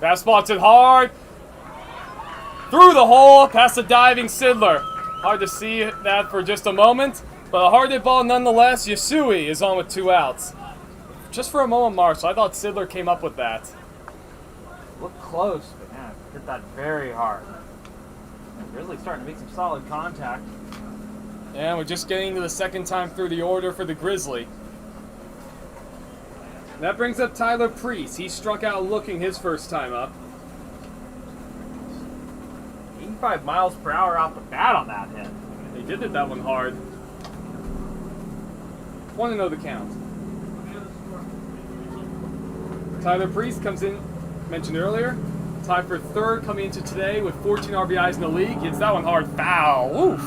Fastball hit hard. Through the hole, past the diving Sidler. Hard to see that for just a moment, but a hard hit ball nonetheless. Yasui is on with 2 outs. Just for a moment, Marshall, I thought Sidler came up with that. Looked close, but man, hit that very hard. Grizzly starting to make some solid contact. And we're just getting to the second time through the order for the Grizzly. That brings up Tyler Priest. He struck out looking his first time up. 85 miles per hour out the bat on that hit. He did hit that one hard. 1-0 the count. Tyler Priest comes in, mentioned earlier, tied for third coming into today with 14 RBIs in the league. Hits that one hard. Foul. Oof.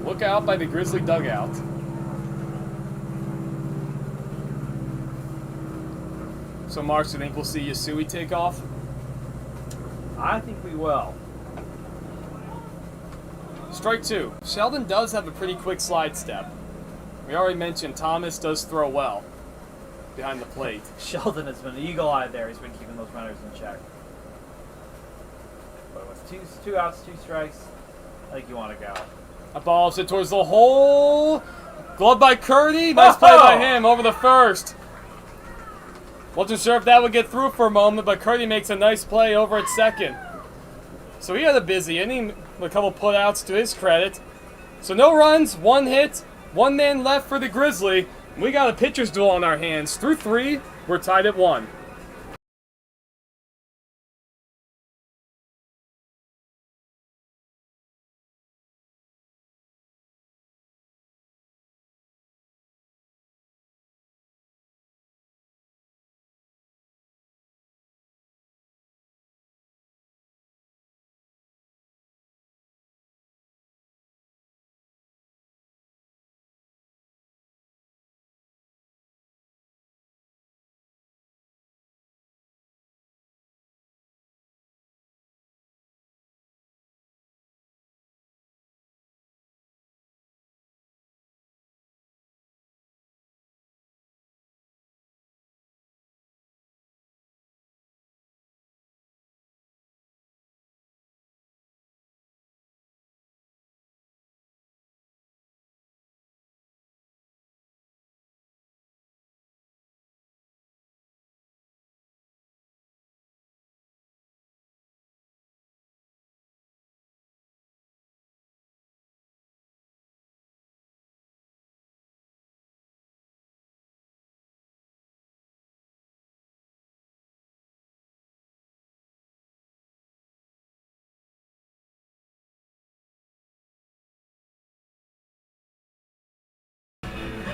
Look out by the Grizzly dugout. So, Mark, do you think we'll see Yasui take off? I think we will. Strike 2. Sheldon does have a pretty quick slide step. We already mentioned Thomas does throw well behind the plate. Sheldon has been eagle-eyed there. He's been keeping those runners in check. But with 2 outs, 2 strikes, I think you want to go. A ball hit towards the hole. Glove by Curdy. Nice play by him over the first. Wasn't sure if that would get through for a moment, but Curdy makes a nice play over at second. So he had a busy inning with a couple putouts to his credit. So no runs, 1 hit, 1 man left for the Grizzly. We got a pitcher's duel on our hands. Through 3, we're tied at 1.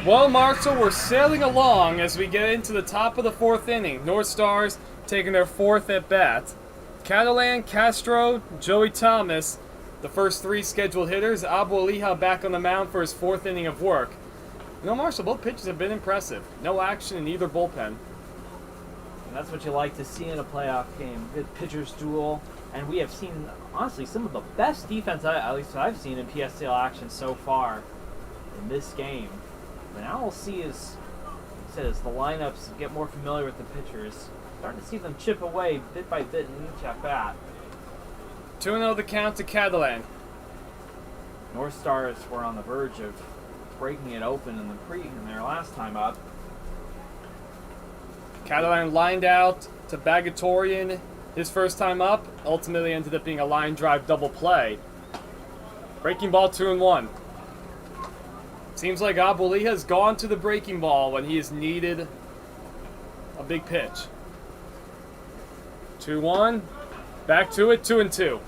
Well, Marshall, we're sailing along as we get into the top of the 4th inning. Northstars taking their 4th at bat. Catalan, Castro, Joey Thomas, the first 3 scheduled hitters. Abu Aliha back on the mound for his 4th inning of work. You know, Marshall, both pitches have been impressive. No action in either bullpen. And that's what you like to see in a playoff game. Good pitcher's duel. And we have seen, honestly, some of the best defense, at least I've seen in PSCL action so far in this game. But now we'll see as the lineups get more familiar with the pitchers. Starting to see them chip away bit by bit in each at bat. 2-0 the count to Catalan. Northstars were on the verge of breaking it open in their last time up. Catalan lined out to Bagatorian his first time up. Ultimately ended up being a line drive double play. Breaking ball 2-1. Seems like Abu Aliha has gone to the breaking ball when he has needed a big pitch. 2-1. Back to it, 2-2.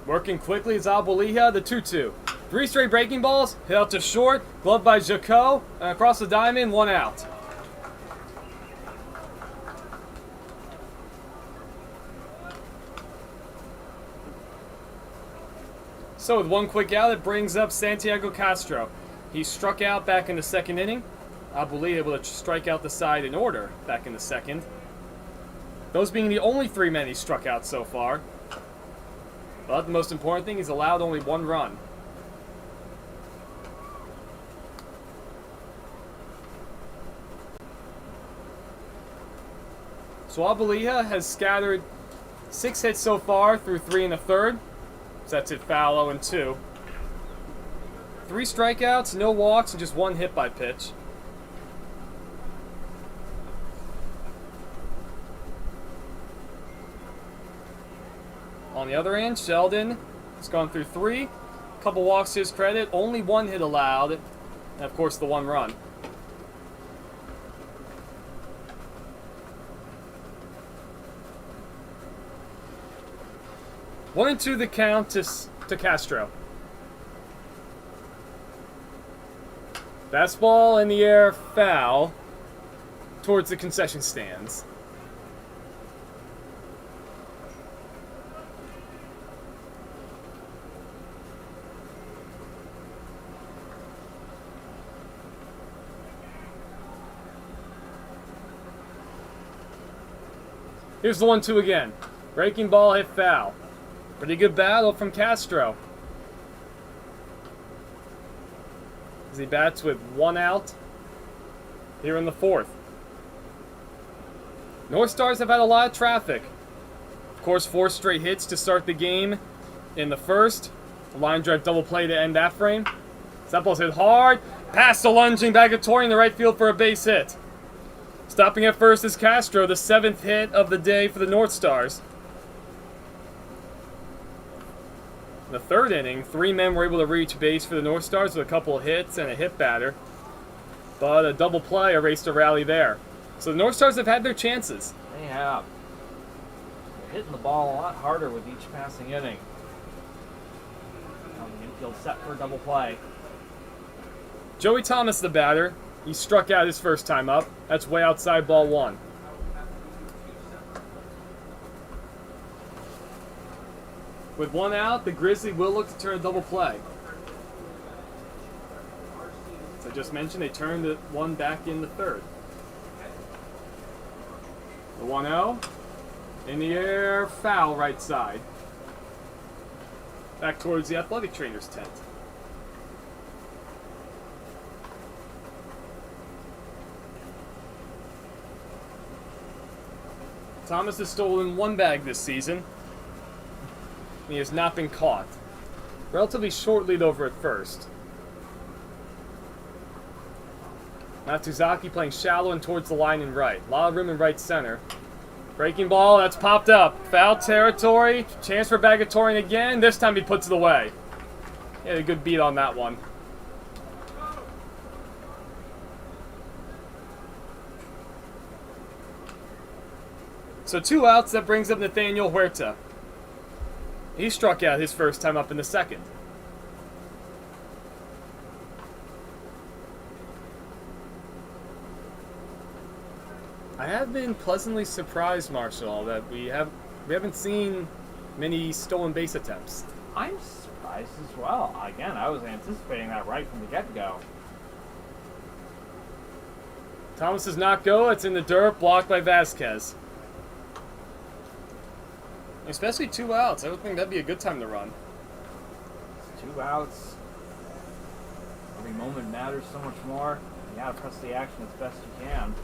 Working quickly is Albolija, the 2-2. 3 straight breaking balls, hit out to short, gloved by Jacot, and across the diamond, 1 out. So with 1 quick out, it brings up Santiago Castro. He struck out back in the 2nd inning. Albolija able to strike out the side in order back in the 2nd. Those being the only 3 men he struck out so far. But the most important thing, he's allowed only 1 run. So Albolija has scattered 6 hits so far through 3 1/3. So that's it foul, 0-2. 3 strikeouts, no walks, and just 1 hit by pitch. On the other end, Sheldon has gone through 3. A couple walks to his credit, only 1 hit allowed, and of course the 1 run. One and 2 the count to Castro. Fastball in the air, foul towards the concession stands. Here's the 1-2 again. Breaking ball hit foul. Pretty good battle from Castro. As he bats with 1 out here in the 4th. Northstars have had a lot of traffic. Of course, 4 straight hits to start the game in the 1st. A line drive double play to end that frame. That ball's hit hard. Past the lunging Bagatory in the right field for a base hit. Stopping at first is Castro, the 7th hit of the day for the Northstars. In the 3rd inning, 3 men were able to reach base for the Northstars with a couple of hits and a hit batter. But a double play erased a rally there. So the Northstars have had their chances. They have. They're hitting the ball a lot harder with each passing inning. Now the infield set for a double play. Joey Thomas, the batter. He struck out his first time up. That's way outside ball 1. With 1 out, the Grizzly will look to turn a double play. As I just mentioned, they turned the 1 back in the 3rd. The 1-0. In the air, foul right side. Back towards the athletic trainer's tent. Thomas has stolen 1 bag this season. He has not been caught. Relatively short lead over at first. Matsuzaki playing shallow and towards the line in right. A lot of room in right center. Breaking ball, that's popped up. Foul territory. Chance for Bagatory again. This time he puts it away. He had a good beat on that one. So 2 outs, that brings up Nathaniel Huerta. He struck out his first time up in the 2nd. I have been pleasantly surprised, Marshall, that we haven't seen many stolen base attempts. I'm surprised as well. Again, I was anticipating that right from the get-go. Thomas does not go. It's in the dirt, blocked by Vasquez. Especially 2 outs. I would think that'd be a good time to run. 2 outs. Every moment matters so much more. You gotta press the action as best you can.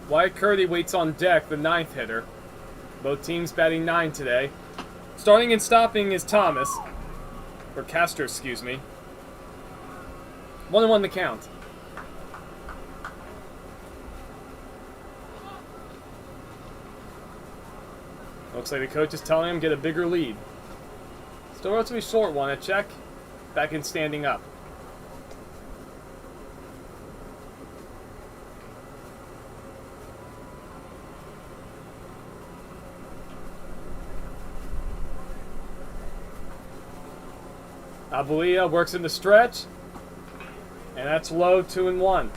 Wyatt Curdy waits on deck, the 9th hitter. Both teams batting 9 today. Starting and stopping is Thomas. Or Castro, excuse me. 1-1 the count. Looks like the coach is telling him get a bigger lead. Still relatively short one. A check. Back in standing up. Abulia works in the stretch. And that's low, 2-1.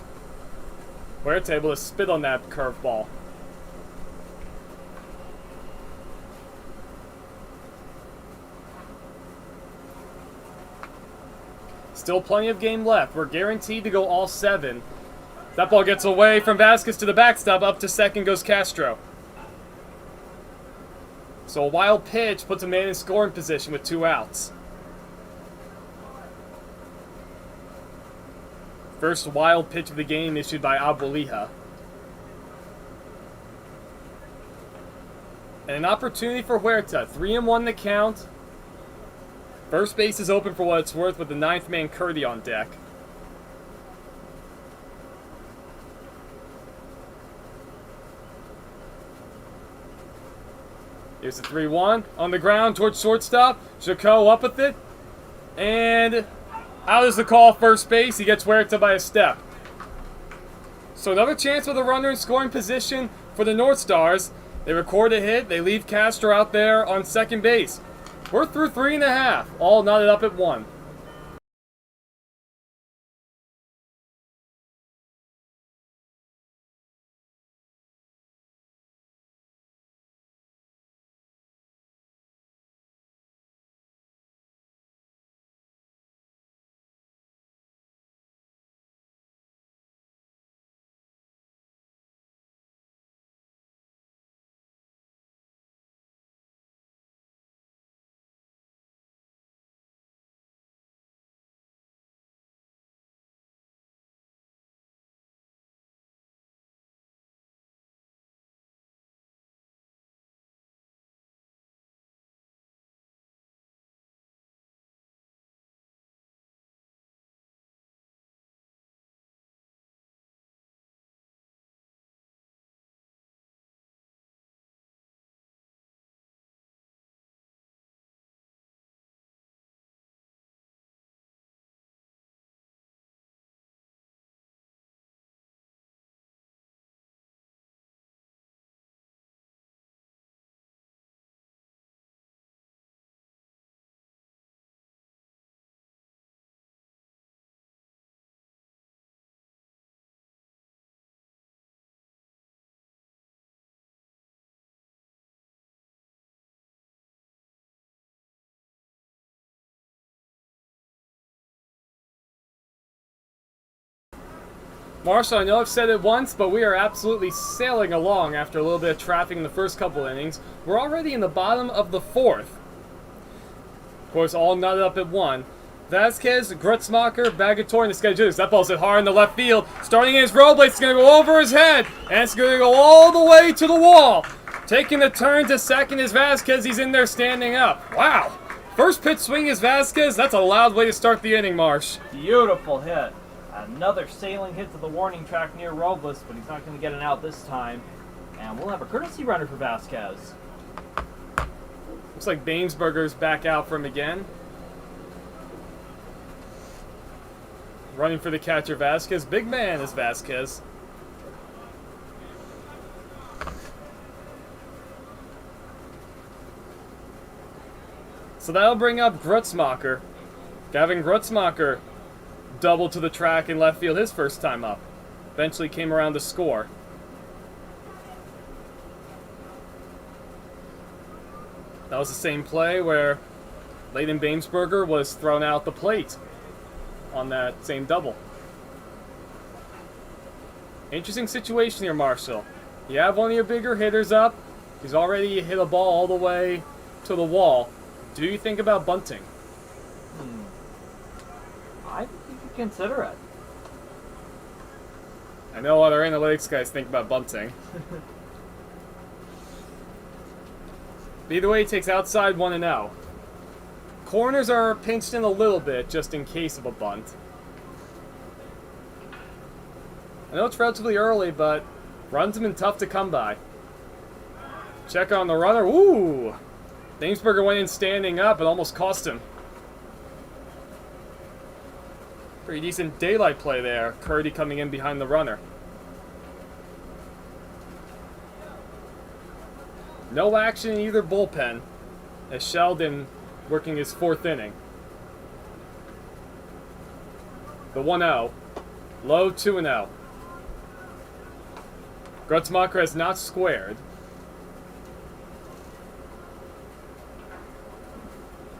Huerta able to spit on that curveball. Still plenty of game left. We're guaranteed to go all 7. That ball gets away from Vasquez to the backstop. Up to second goes Castro. So a wild pitch puts a man in scoring position with 2 outs. First wild pitch of the game issued by Abulia. And an opportunity for Huerta. 3-1 the count. First base is open for what it's worth with the 9th man Curdy on deck. Here's the 3-1 on the ground towards shortstop. Jaco up with it. And out is the call first base. He gets Huerta by a step. So another chance with a runner in scoring position for the Northstars. They record a hit. They leave Castro out there on second base. We're through 3.5. All knotted up at 1. Marshall, I know I've said it once, but we are absolutely sailing along after a little bit of traffic in the first couple innings. We're already in the bottom of the 4th. Of course, all knotted up at 1. Vasquez, Grutzmacher, Bagatore, and the Skydjuice. That ball's hit hard in the left field. Starting in his Robles, it's going to go over his head, and it's going to go all the way to the wall. Taking the turn to second is Vasquez. He's in there standing up. Wow. First pitch swing is Vasquez. That's a loud way to start the inning, Marsh. Beautiful hit. Another sailing hit to the warning track near Robles, but he's not going to get an out this time. And we'll have a courtesy runner for Vasquez. Looks like Bainsberger's back out for him again. Running for the catcher, Vasquez. Big man is Vasquez. So that'll bring up Grutzmacher. Gavin Grutzmacher doubled to the track in left field his first time up. Eventually came around to score. That was the same play where Leighton Bainsberger was thrown out the plate on that same double. Interesting situation here, Marshall. You have one of your bigger hitters up. He's already hit a ball all the way to the wall. Do you think about bunting? I think you could consider it. I know other analytics guys think about bunting. Either way, he takes outside 1-0. Corners are pinched in a little bit just in case of a bunt. I know it's relatively early, but runs have been tough to come by. Check on the runner. Ooh! Bainsberger went in standing up. It almost cost him. Pretty decent daylight play there. Curdy coming in behind the runner. No action in either bullpen, as Sheldon working his 4th inning. The 1-0. Low 2-0. Grutzmacher has not squared.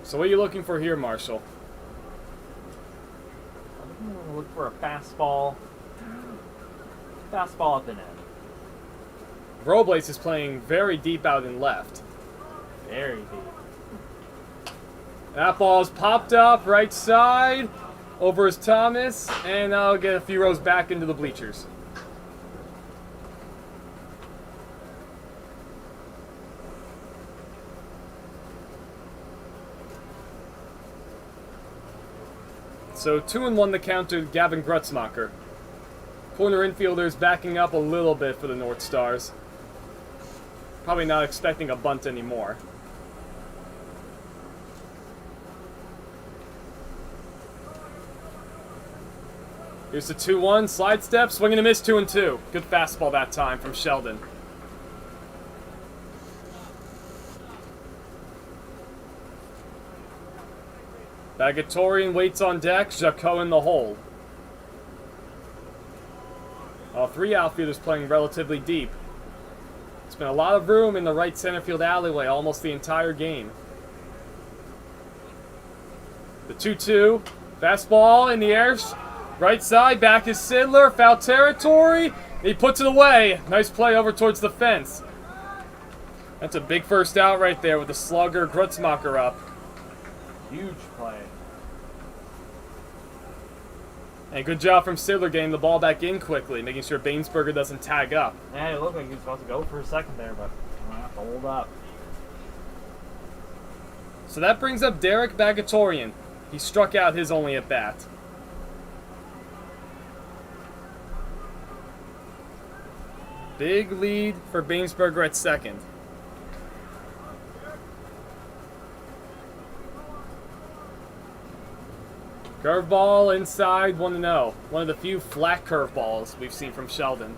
So what are you looking for here, Marshall? I'm going to look for a fastball. Fastball up and in. Robles is playing very deep out in left. Very deep. That ball's popped up right side. Over is Thomas. And I'll get a few rows back into the bleachers. So 2-1 the count to Gavin Grutzmacher. Corner infielders backing up a little bit for the Northstars. Probably not expecting a bunt anymore. Here's the 2-1, slide step, swing and a miss, 2-2. Good fastball that time from Sheldon. Bagatorian waits on deck, Jacot in the hole. All three outfielders playing relatively deep. There's been a lot of room in the right center field alleyway almost the entire game. The 2-2, fastball in the air, right side, back is Sidler, foul territory. He puts it away. Nice play over towards the fence. That's a big first out right there with the slugger Grutzmacher up. Huge play. And good job from Sidler getting the ball back in quickly, making sure Bainsberger doesn't tag up. Yeah, it looked like he was about to go for a second there, but I'm going to have to hold up. So that brings up Derek Bagatorian. He struck out his only at bat. Big lead for Bainsberger at second. Curveball inside, 1-0. One of the few flat curveballs we've seen from Sheldon.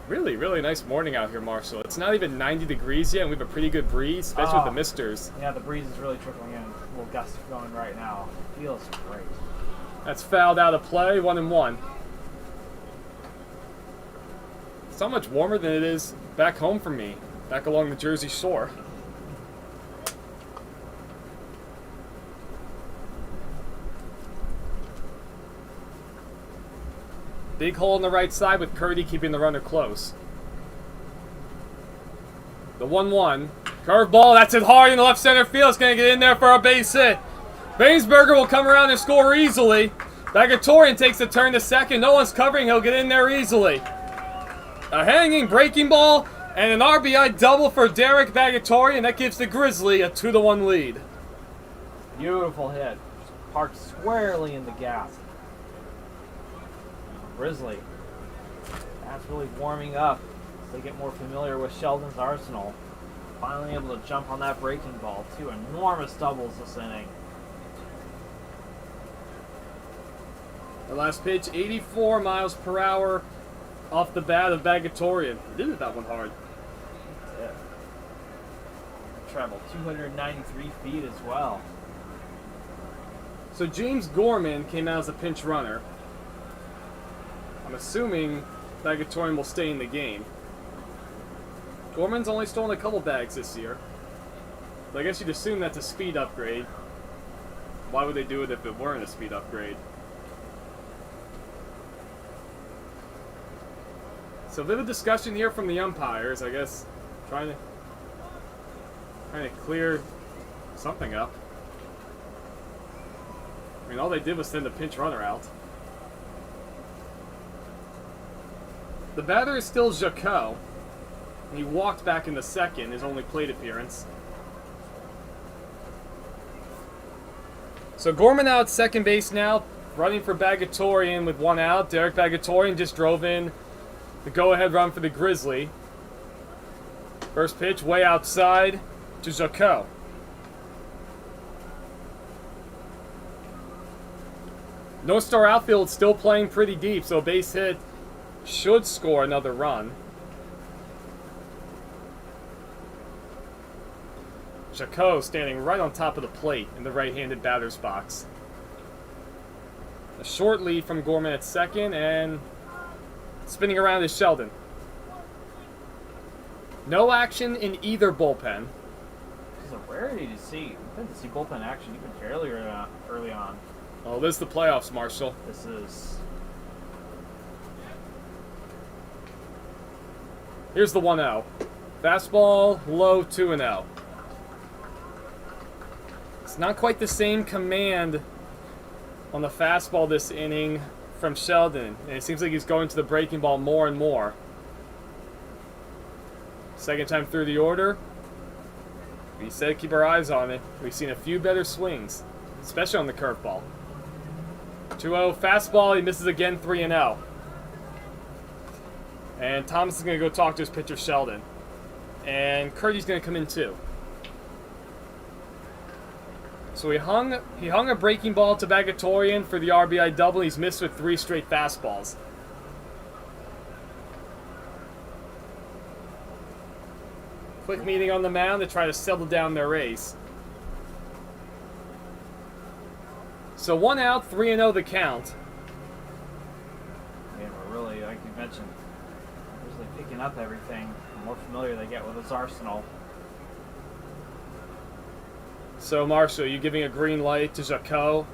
Really, really nice morning out here, Marshall. It's not even 90 degrees yet, and we have a pretty good breeze, especially with the misters. Yeah, the breeze is really trickling in. A little gust going right now. Feels great. That's fouled out of play, 1-1. It's not much warmer than it is back home for me, back along the Jersey Shore. Big hole on the right side with Curdy keeping the runner close. The 1-1. Curveball, that's it hard in the left center field. It's going to get in there for a base hit. Bainsberger will come around and score easily. Bagatorian takes a turn to second. No one's covering. He'll get in there easily. A hanging breaking ball and an RBI double for Derek Bagatorian. That gives the Grizzly a 2-1 lead. Beautiful hit. Just parked squarely in the gap. Grizzly. That's really warming up as they get more familiar with Sheldon's arsenal. Finally able to jump on that breaking ball. Two enormous doubles this inning. The last pitch, 84 miles per hour off the bat of Bagatorian. He did it that one hard. Yeah. Traveled 293 feet as well. So James Gorman came out as a pinch runner. I'm assuming Bagatorian will stay in the game. Gorman's only stolen a couple bags this year. But I guess you'd assume that's a speed upgrade. Why would they do it if it weren't a speed upgrade? So a bit of discussion here from the umpires, I guess, trying to clear something up. I mean, all they did was send a pinch runner out. The batter is still Jacot. He walked back in the second, his only plate appearance. So Gorman out at second base now, running for Bagatorian with one out. Derek Bagatorian just drove in the go-ahead run for the Grizzly. First pitch way outside to Jacot. Northstar outfield still playing pretty deep, so a base hit should score another run. Jacot standing right on top of the plate in the right-handed batter's box. A short lead from Gorman at second, and spinning around is Sheldon. No action in either bullpen. This is a rarity to see. We tend to see bullpen action even fairly early on. Oh, this is the playoffs, Marshall. This is... Here's the 1-0. Fastball, low, 2-0. It's not quite the same command on the fastball this inning from Sheldon. And it seems like he's going to the breaking ball more and more. Second time through the order. We said keep our eyes on it. We've seen a few better swings, especially on the curveball. 2-0 fastball. He misses again, 3-0. And Thomas is going to go talk to his pitcher, Sheldon. And Curdy's going to come in too. So he hung a breaking ball to Bagatorian for the RBI double. He's missed with 3 straight fastballs. Quick meeting on the mound to try to settle down their ace. So 1 out, 3-0 the count. Yeah, we're really, like you mentioned, really picking up everything. The more familiar they get with this arsenal. So Marshall, you giving a green light to Jacot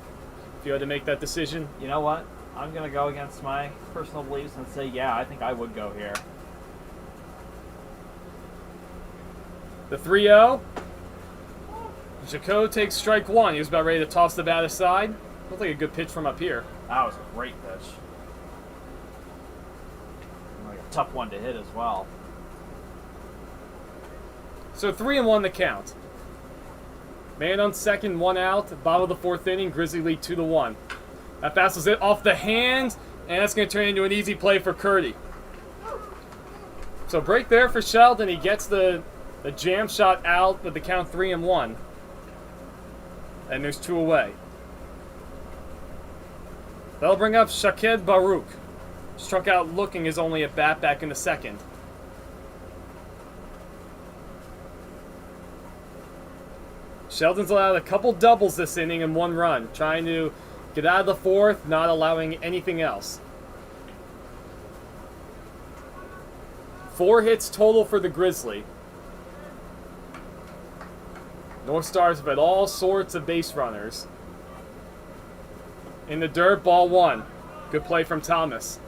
if you had to make that decision? You know what? I'm going to go against my personal beliefs and say, yeah, I think I would go here. The 3-0. Jacot takes strike 1. He was about ready to toss the bat aside. Looked like a good pitch from up here. That was a great pitch. Like a tough one to hit as well. So 3-1 the count. Man on second, 1 out. Bottom of the 4th inning. Grizzly lead 2-1. That fastball's it off the hands, and that's going to turn into an easy play for Curdy. So break there for Sheldon. He gets the jam shot out with the count 3-1. And there's 2 away. That'll bring up Shaked Baruch. Struck out looking his only at bat back in the second. Sheldon's allowed a couple doubles this inning and 1 run, trying to get out of the 4th, not allowing anything else. 4 hits total for the Grizzly. Northstars have had all sorts of base runners. In the dirt, ball 1. Good play from Thomas.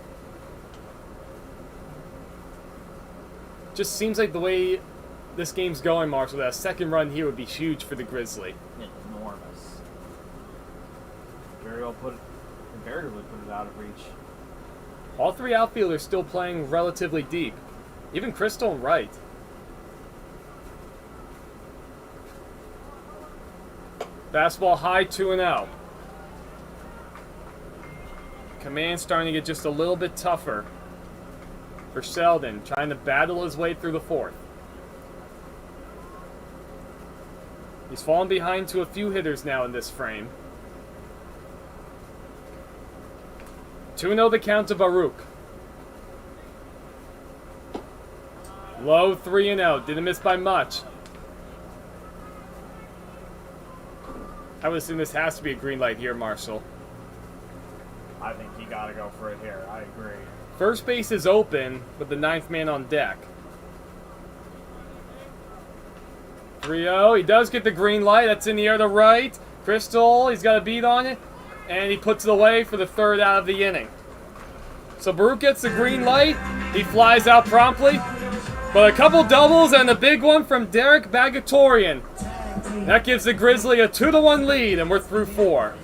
Just seems like the way this game's going, Marshall, that a second run here would be huge for the Grizzly. Enormous. Very well put, comparatively put it out of reach. All 3 outfielders still playing relatively deep. Even Crystal and Wright. Fastball high, 2-0. Command starting to get just a little bit tougher for Sheldon, trying to battle his way through the 4th. He's fallen behind to a few hitters now in this frame. 2-0 the count to Baruch. Low, 3-0. Didn't miss by much. I would assume this has to be a green light here, Marshall. I think you got to go for it here. I agree. First base is open, with the 9th man on deck. 3-0. He does get the green light. That's in the air to right. Crystal, he's got a beat on it. And he puts it away for the 3rd out of the inning. So Baruch gets the green light. He flies out promptly. But a couple doubles and a big one from Derek Bagatorian. That gives the Grizzly a 2-1 lead, and we're through 4.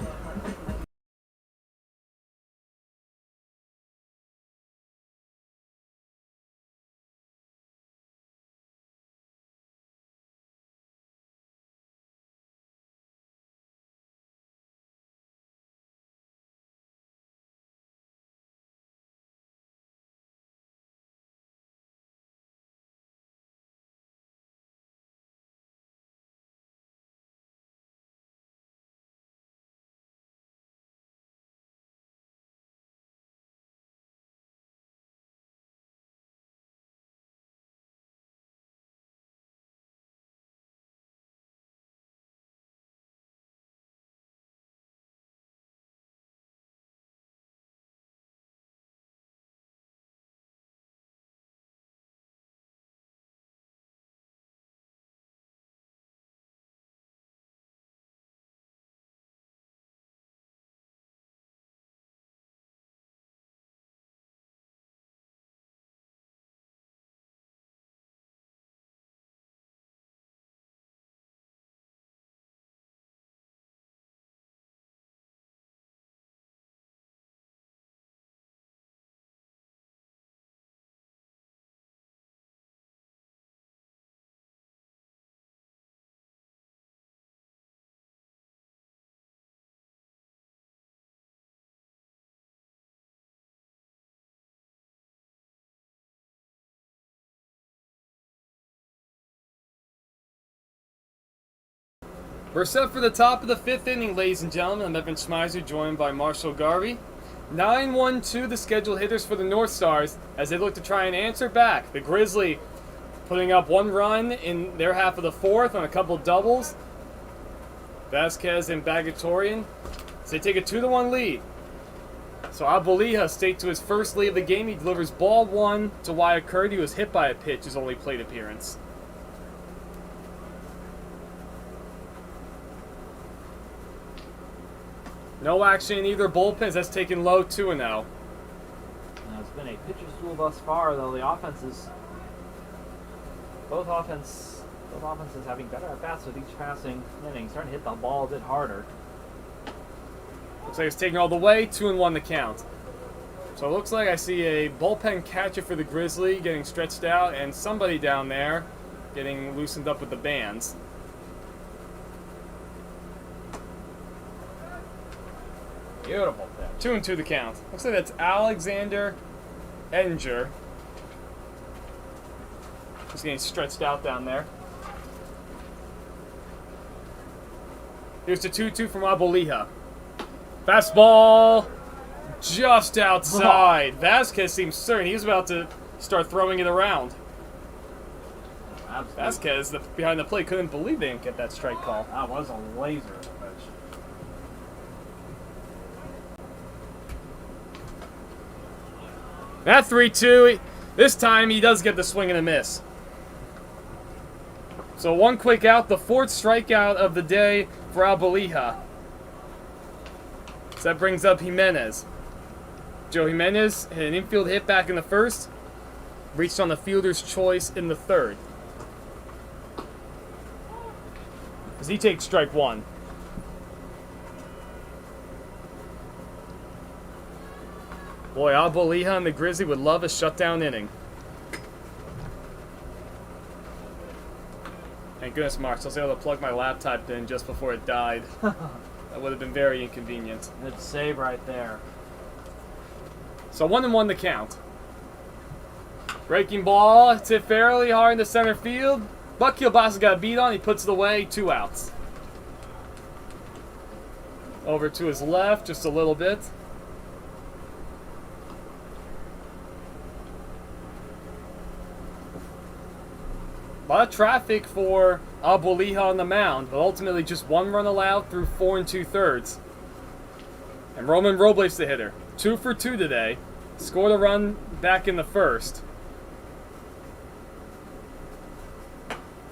We're set for the top of the 5th inning, ladies and gentlemen. I'm Evan Schmeiser, joined by Marshall Garvey. 9-1-2 the scheduled hitters for the Northstars as they look to try and answer back. The Grizzly putting up 1 run in their half of the 4th on a couple doubles. Vasquez and Bagatorian. So they take a 2-1 lead. So Aboliha staked to his first lead of the game. He delivers ball 1 to Wyatt Curdy, who was hit by a pitch, his only plate appearance. No action in either bullpens. That's taken low 2-0. Now, it's been a pitcher's duel thus far, though the offenses, both offenses having better at bats with each passing inning, starting to hit the ball a bit harder. Looks like it's taking all the way, 2-1 the count. So it looks like I see a bullpen catcher for the Grizzly getting stretched out, and somebody down there getting loosened up with the bands. Beautiful pitch. 2-2 the count. Looks like that's Alexander Edinger. He's getting stretched out down there. Here's the 2-2 from Aboliha. Fastball just outside. Vasquez seems certain he's about to start throwing it around. Absolutely. Vasquez, behind the plate, couldn't believe they didn't get that strike call. That was a laser pitch. That 3-2, this time he does get the swing and a miss. So 1 quick out, the 4th strikeout of the day for Aboliha. So that brings up Jimenez. Joe Jimenez hit an infield hit back in the 1st, reached on the fielder's choice in the 3rd. As he takes strike 1. Boy, Aboliha and the Grizzly would love a shutdown inning. Thank goodness, Mark. I was able to plug my laptop in just before it died. That would have been very inconvenient. Good save right there. So 1-1 the count. Breaking ball, it's hit fairly hard in the center field. Buck Kielbasa got a beat on, he puts it away, 2 outs. Over to his left, just a little bit. A lot of traffic for Aboliha on the mound, but ultimately just 1 run allowed through 4 2/3. And Roman Robles the hitter. 2 for 2 today. Scored a run back in the 1st.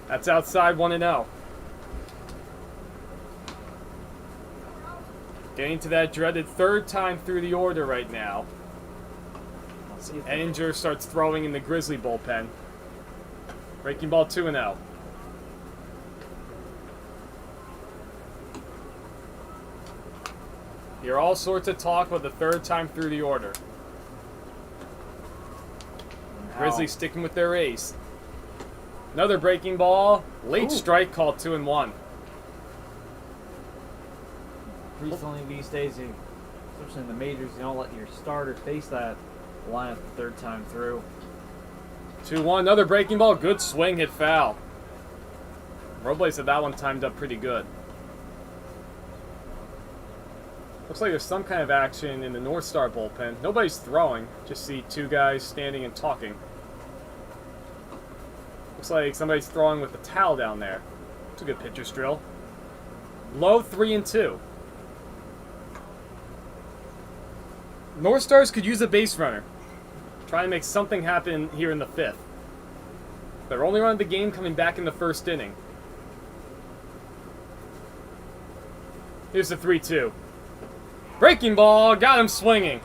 That's outside 1-0. Getting to that dreaded 3rd time through the order right now. Edinger starts throwing in the Grizzly bullpen. Breaking ball 2-0. Hear all sorts of talk about the 3rd time through the order. Grizzlies sticking with their ace. Another breaking ball. Late strike called 2-1. Recently these days, especially in the majors, you don't let your starter face that lineup the 3rd time through. 2-1, another breaking ball. Good swing, hit foul. Robles had that one timed up pretty good. Looks like there's some kind of action in the Northstar bullpen. Nobody's throwing. Just see 2 guys standing and talking. Looks like somebody's throwing with a towel down there. It's a good pitcher's drill. Low 3-2. Northstars could use a base runner. Trying to make something happen here in the 5th. They're only running the game coming back in the 1st inning. Here's the 3-2. Breaking ball, got him swinging.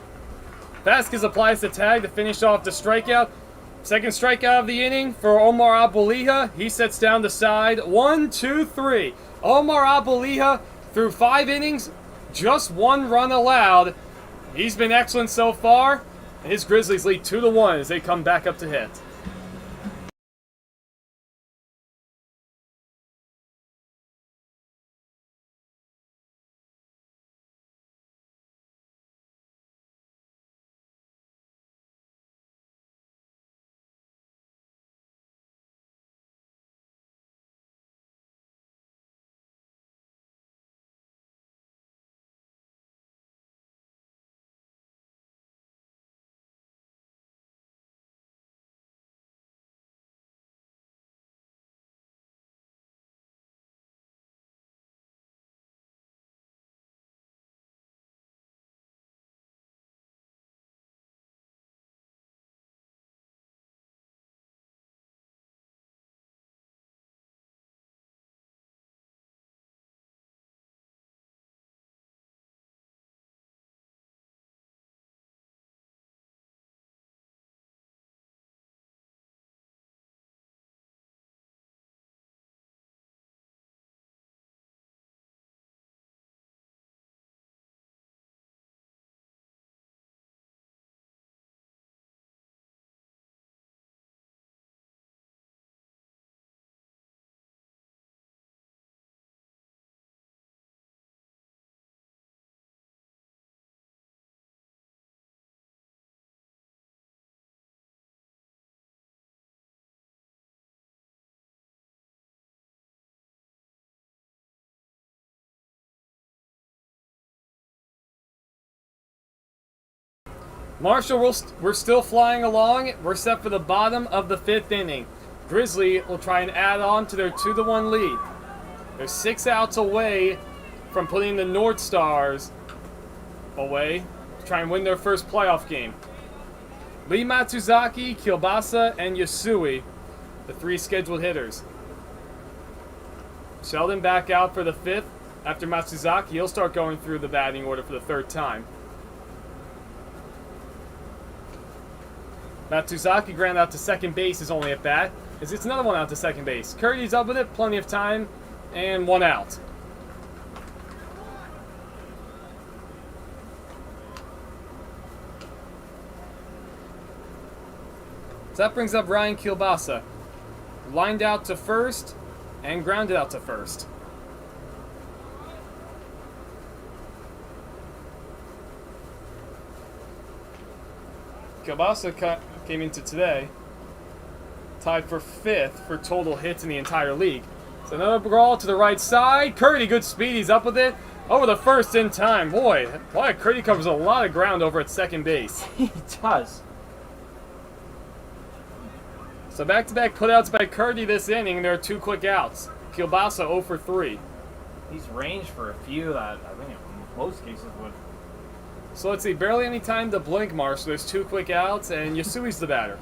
Vasquez applies the tag to finish off the strikeout. 2nd strikeout of the inning for Omar Aboliha. He sets down the side. 1, 2, 3. Omar Aboliha through 5 innings, just 1 run allowed. He's been excellent so far. His Grizzlies lead 2-1 as they come back up to hit. Marshall, we're still flying along. We're set for the bottom of the 5th inning. Grizzly will try and add on to their 2-1 lead. They're 6 outs away from putting the Northstars away to try and win their first playoff game. Lee Matsuzaki, Kielbasa, and Yasui, the 3 scheduled hitters. Sheldon back out for the 5th. After Matsuzaki, he'll start going through the batting order for the 3rd time. Matsuzaki ground out to second base is only at bat. It's another one out to second base. Curdy's up with it, plenty of time, and 1 out. So that brings up Ryan Kielbasa. Lined out to first and grounded out to first. Kielbasa came into today tied for 5th for total hits in the entire league. So another brawl to the right side. Curdy, good speed. He's up with it. Over the first in time. Boy, Curdy covers a lot of ground over at second base. He does. So back-to-back putouts by Curdy this inning. There are 2 quick outs. Kielbasa 0 for 3. He's ranged for a few that I think in most cases would. So let's see, barely any time to blink, Marshall. There's 2 quick outs, and Yasui's the batter.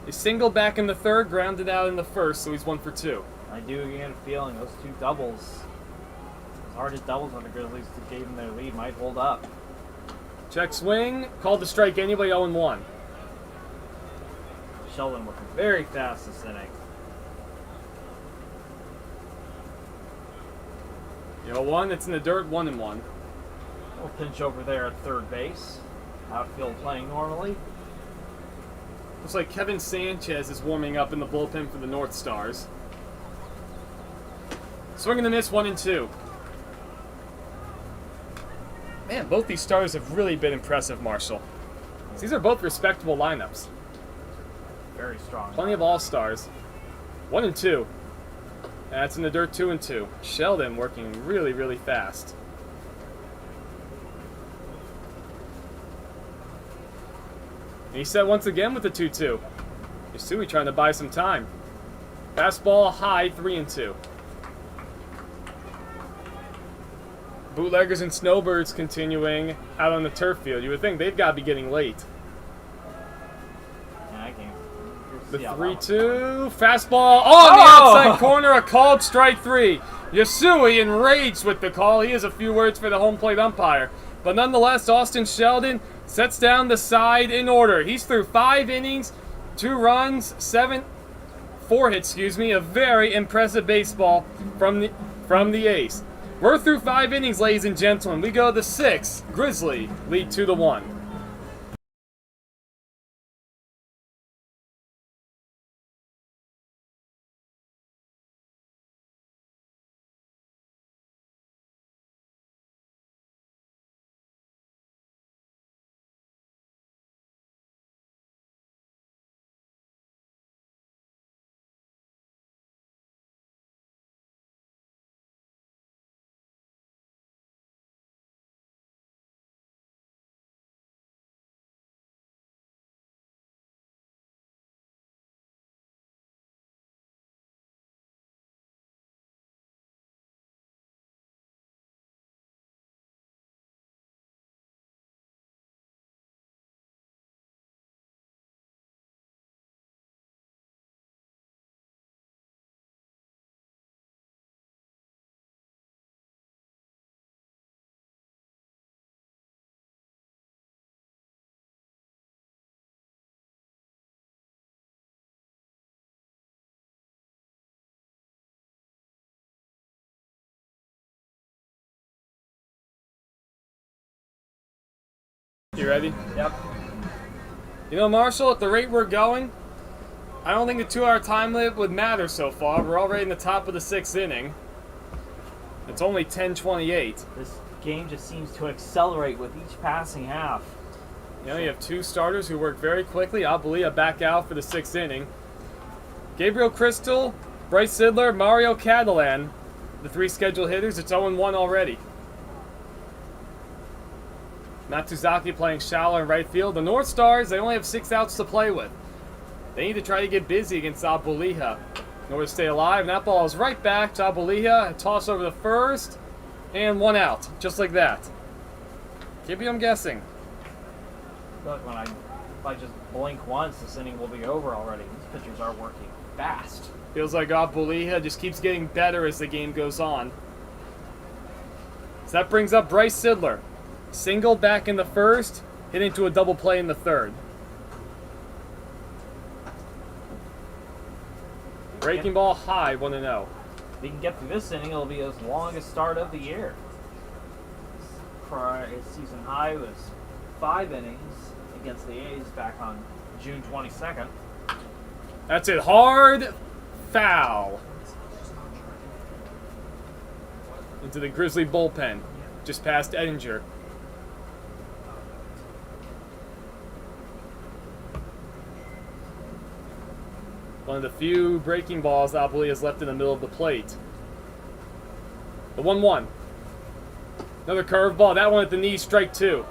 He singled back in the 3rd, grounded out in the 1st, so he's 1 for 2. I do get a feeling those 2 doubles, as hard as doubles on the Grizzlies gave them their lead, might hold up. Check swing, called to strike anybody, 0-1. Sheldon working very fast this inning. 0-1, it's in the dirt, 1-1. Little pinch over there at third base. Outfield playing normally. Looks like Kevin Sanchez is warming up in the bullpen for the Northstars. Swing and a miss, 1-2. Man, both these stars have really been impressive, Marshall. These are both respectable lineups. Very strong. Plenty of all-stars. 1-2. That's in the dirt, 2-2. Sheldon working really, really fast. And he's set once again with the 2-2. Yasui trying to buy some time. Fastball high, 3-2. Bootleggers and Snowbirds continuing out on the turf field. You would think they've got to be getting late. Yeah, I can. The 3-2. Fastball on the outside corner. A called strike 3. Yasui enraged with the call. He has a few words for the home plate umpire. But nonetheless, Austin Sheldon sets down the side in order. He's through 5 innings, 2 runs, 4 hits, a very impressive baseball from the ace. We're through 5 innings, ladies and gentlemen. We go to 6. Grizzly lead 2-1. You ready? Yep. You know, Marshall, at the rate we're going, I don't think the 2-hour time limit would matter so far. We're already in the top of the 6th inning. It's only 10:28. This game just seems to accelerate with each passing half. You know, you have 2 starters who work very quickly. Abelia back out for the 6th inning. Gabriel Crystal, Bryce Sidler, Mario Catalan, the 3 scheduled hitters. It's 0-1 already. Matsuzaki playing shallow in right field. The Northstars, they only have 6 outs to play with. They need to try to get busy against Abuliha in order to stay alive. And that ball is right back to Abuliha. A toss over the first. And 1 out. Just like that. Keep you, I'm guessing. Look, if I just blink once, this inning will be over already. These pitchers are working fast. Feels like Abuliha just keeps getting better as the game goes on. So that brings up Bryce Sidler. Single back in the first, hit into a double play in the third. Breaking ball high, 1-0. If he can get through this inning, it'll be his longest start of the year. His season high was 5 innings against the A's back on June 22nd. That's it. Hard foul. Into the Grizzly bullpen. Just past Edinger. One of the few breaking balls Abuliha has left in the middle of the plate. The 1-1. Another curveball. That one at the knee, strike 2.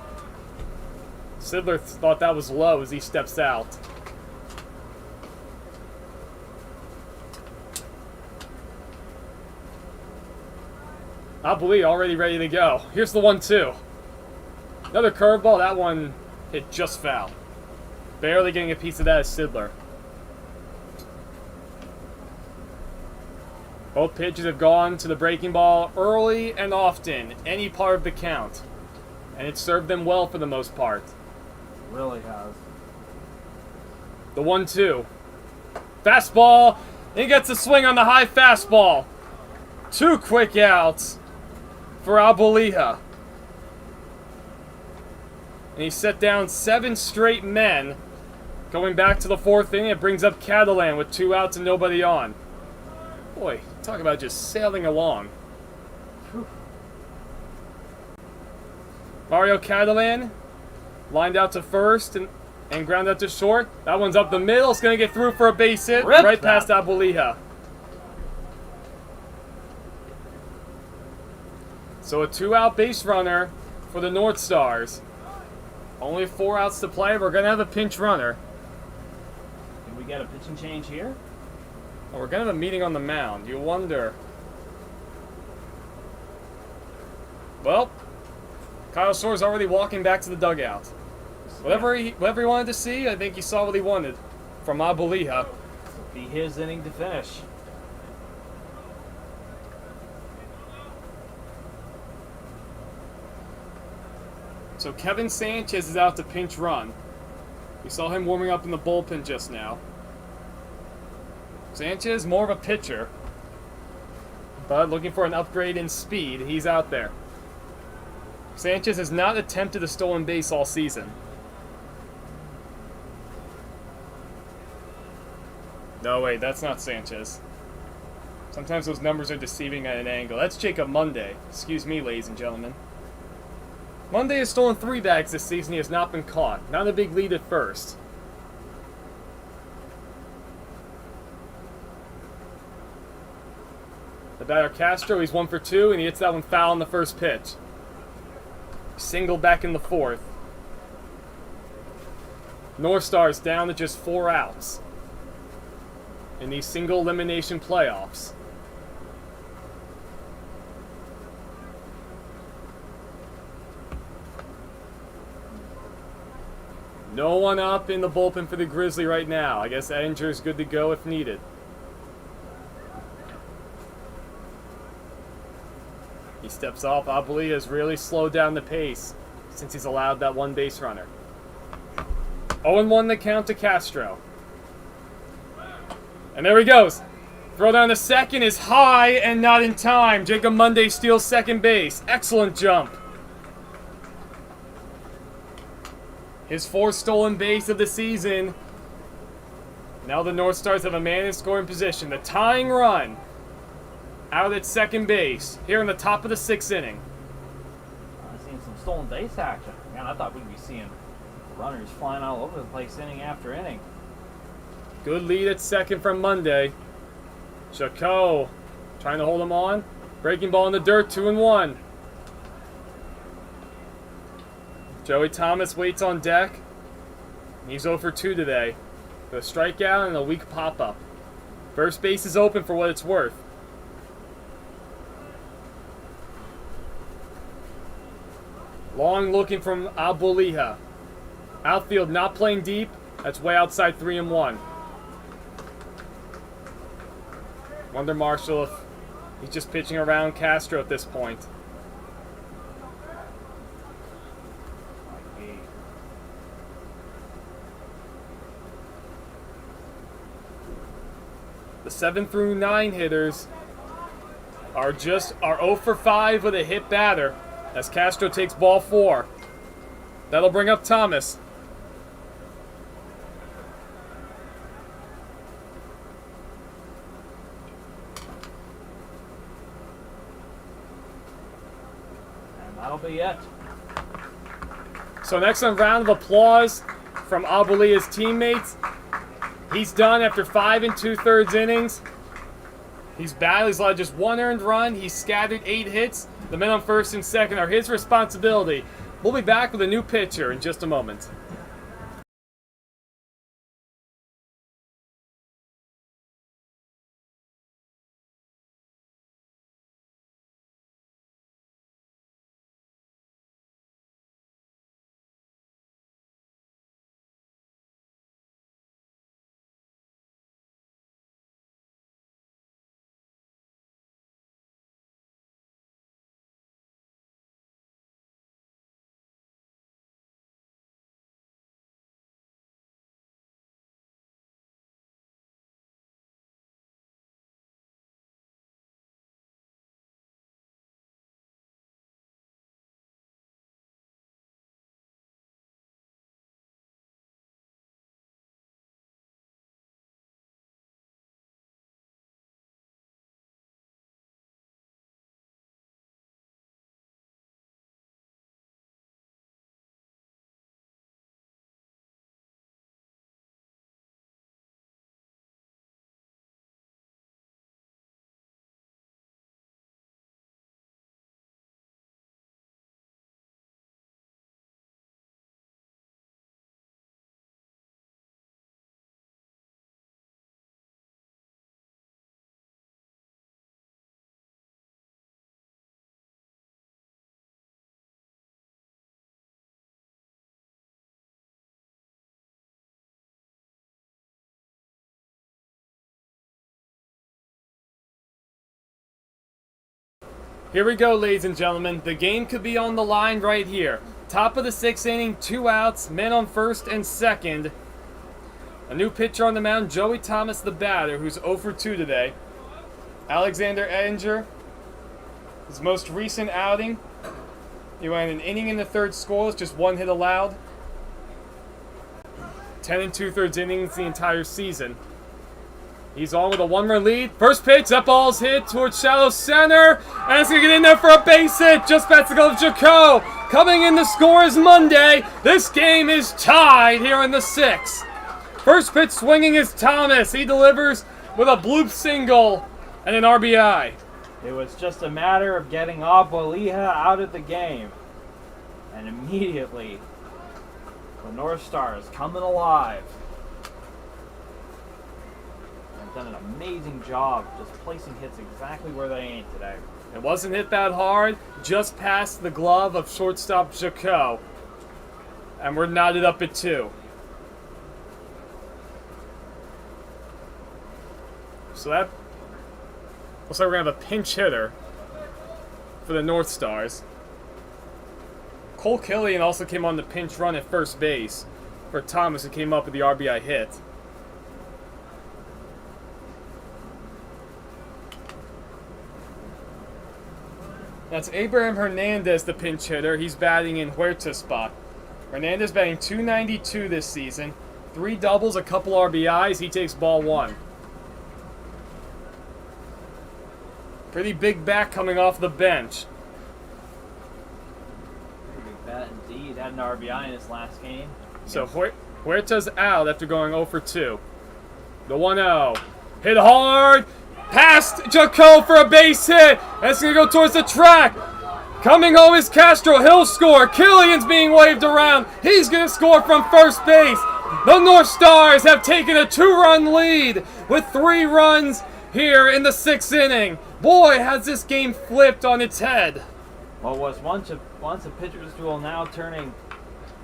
Sidler thought that was low as he steps out. Abuliha already ready to go. Here's the 1-2. Another curveball. That one hit just foul. Barely getting a piece of that as Sidler. Both pitches have gone to the breaking ball early and often, any part of the count. And it served them well for the most part. It really has. The 1-2. Fastball. He gets a swing on the high fastball. 2 quick outs for Abuliha. And he set down 7 straight men. Going back to the 4th inning, it brings up Catalan with 2 outs and nobody on. Boy, talk about just sailing along. Whew. Mario Catalan lined out to first and ground out to short. That one's up the middle. It's going to get through for a base hit. Right past Abuliha. So a 2-out base runner for the Northstars. Only 4 outs to play. We're going to have a pinch runner. Can we get a pitching change here? Oh, we're going to have a meeting on the mound. You wonder. Well, Kyle Shore's already walking back to the dugout. Whatever he wanted to see, I think he saw what he wanted from Abuliha. Be his inning to finish. So Kevin Sanchez is out to pinch run. We saw him warming up in the bullpen just now. Sanchez, more of a pitcher, but looking for an upgrade in speed. He's out there. Sanchez has not attempted a stolen base all season. No, wait, that's not Sanchez. Sometimes those numbers are deceiving at an angle. That's Jacob Monday. Excuse me, ladies and gentlemen. Monday has stolen 3 bags this season. He has not been caught. Not a big lead at first. The batter Castro, he's 1 for 2, and he hits that one foul on the first pitch. Single back in the 4th. Northstars down to just 4 outs in these single elimination playoffs. No one up in the bullpen for the Grizzly right now. I guess Edinger's good to go if needed. He steps off. Abuliha has really slowed down the pace since he's allowed that 1 base runner. 0-1 the count to Castro. And there he goes. Throw down to second is high and not in time. Jacob Monday steals second base. Excellent jump. His 4th stolen base of the season. Now the Northstars have a man in scoring position. The tying run out at second base here in the top of the 6th inning. I've seen some stolen base action. Man, I thought we'd be seeing runners flying all over the place inning after inning. Good lead at second from Monday. Chacot trying to hold him on. Breaking ball in the dirt, 2-1. Joey Thomas waits on deck. He's 0 for 2 today. With a strikeout and a weak pop-up. First base is open for what it's worth. Long looking from Abolija. Outfield not playing deep. That's way outside 3-1. Wonder Marshall if he's just pitching around Castro at this point. The 7 through 9 hitters are 0 for 5 with a hit batter as Castro takes ball 4. That'll bring up Thomas. And that'll be it. So next on round of applause from Abolia's teammates. He's done after 5 2/3 innings. He's battled. He's allowed just 1 earned run. He's scattered 8 hits. The men on first and second are his responsibility. We'll be back with a new pitcher in just a moment. Here we go, ladies and gentlemen. The game could be on the line right here. Top of the 6th inning, 2 outs, men on first and second. A new pitcher on the mound, Joey Thomas, the batter, who's 0 for 2 today. Alexander Edinger, his most recent outing. He went an inning in the 3rd scoreless, just 1 hit allowed. 10 2/3 innings the entire season. He's on with a 1-run lead. First pitch, that ball's hit towards shallow center. And it's going to get in there for a base hit. Just past the glove of Jaco. Coming in to score is Monday. This game is tied here in the 6th. First pitch swinging is Thomas. He delivers with a bloop single and an RBI. It was just a matter of getting Abolija out of the game. And immediately, the Northstars coming alive. Done an amazing job just placing hits exactly where they ain't today. It wasn't hit that hard, just past the glove of shortstop Jaco. And we're knotted up at 2. So that looks like we're going to have a pinch hitter for the Northstars. Cole Killian also came on the pinch run at first base for Thomas, who came up with the RBI hit. That's Abraham Hernandez, the pinch hitter. He's batting in Huerta's spot. Hernandez batting .292 this season. 3 doubles, a couple RBIs. He takes ball 1. Pretty big back coming off the bench. Pretty big bat indeed. Had an RBI in his last game. So Huerta's out after going 0 for 2. The 1-0. Hit hard. Past Jaco for a base hit. That's going to go towards the track. Coming home is Castro. He'll score. Killian's being waved around. He's going to score from first base. The Northstars have taken a 2-run lead with 3 runs here in the 6th inning. Boy, has this game flipped on its head. What was once a pitcher's duel now turning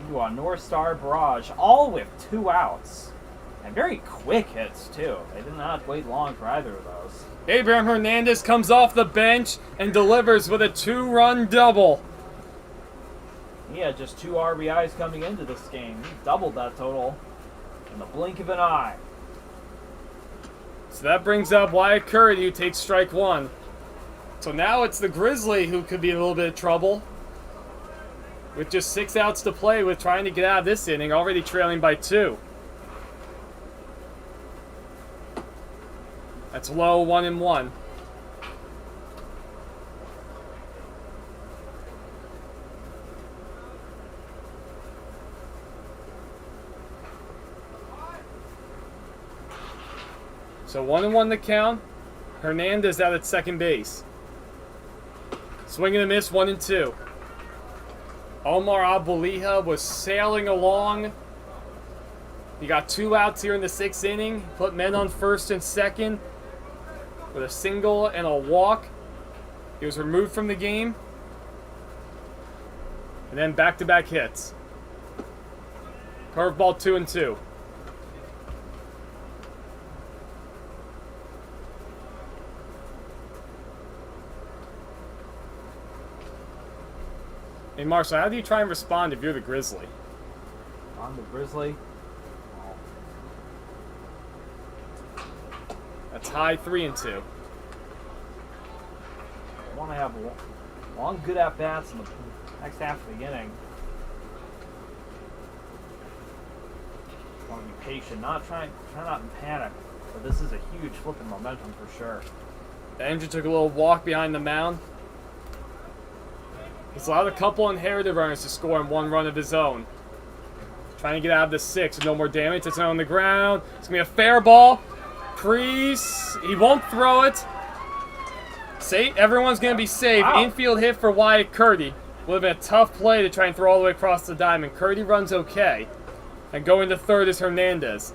into a North Star barrage, all with 2 outs. And very quick hits, too. They did not wait long for either of those. Abraham Hernandez comes off the bench and delivers with a 2-run double. He had just 2 RBIs coming into this game. He doubled that total in the blink of an eye. So that brings up Wyatt Curry, who takes strike 1. So now it's the Grizzly who could be in a little bit of trouble. With just 6 outs to play with, trying to get out of this inning, already trailing by 2. That's low, 1-1. So 1-1 the count. Hernandez out at second base. Swing and a miss, 1-2. Omar Abulija was sailing along. He got 2 outs here in the 6th inning. Put men on first and second with a single and a walk. He was removed from the game. And then back-to-back hits. Curveball 2-2. Hey Marshall, how do you try and respond if you're the Grizzly? On the Grizzly. That's high, 3-2. I want to have long good at-bats in the next half of the inning. Want to be patient, try not to panic. But this is a huge flip in momentum for sure. The engine took a little walk behind the mound. He's allowed a couple inherited runners to score in 1 run of his own. Trying to get out of the 6 with no more damage. It's on the ground. It's going to be a fair ball. Priest, he won't throw it. Everyone's going to be safe. Wow. Infield hit for Wyatt Curdy. Would have been a tough play to try and throw all the way across the diamond. Curdy runs okay. And going to third is Hernandez.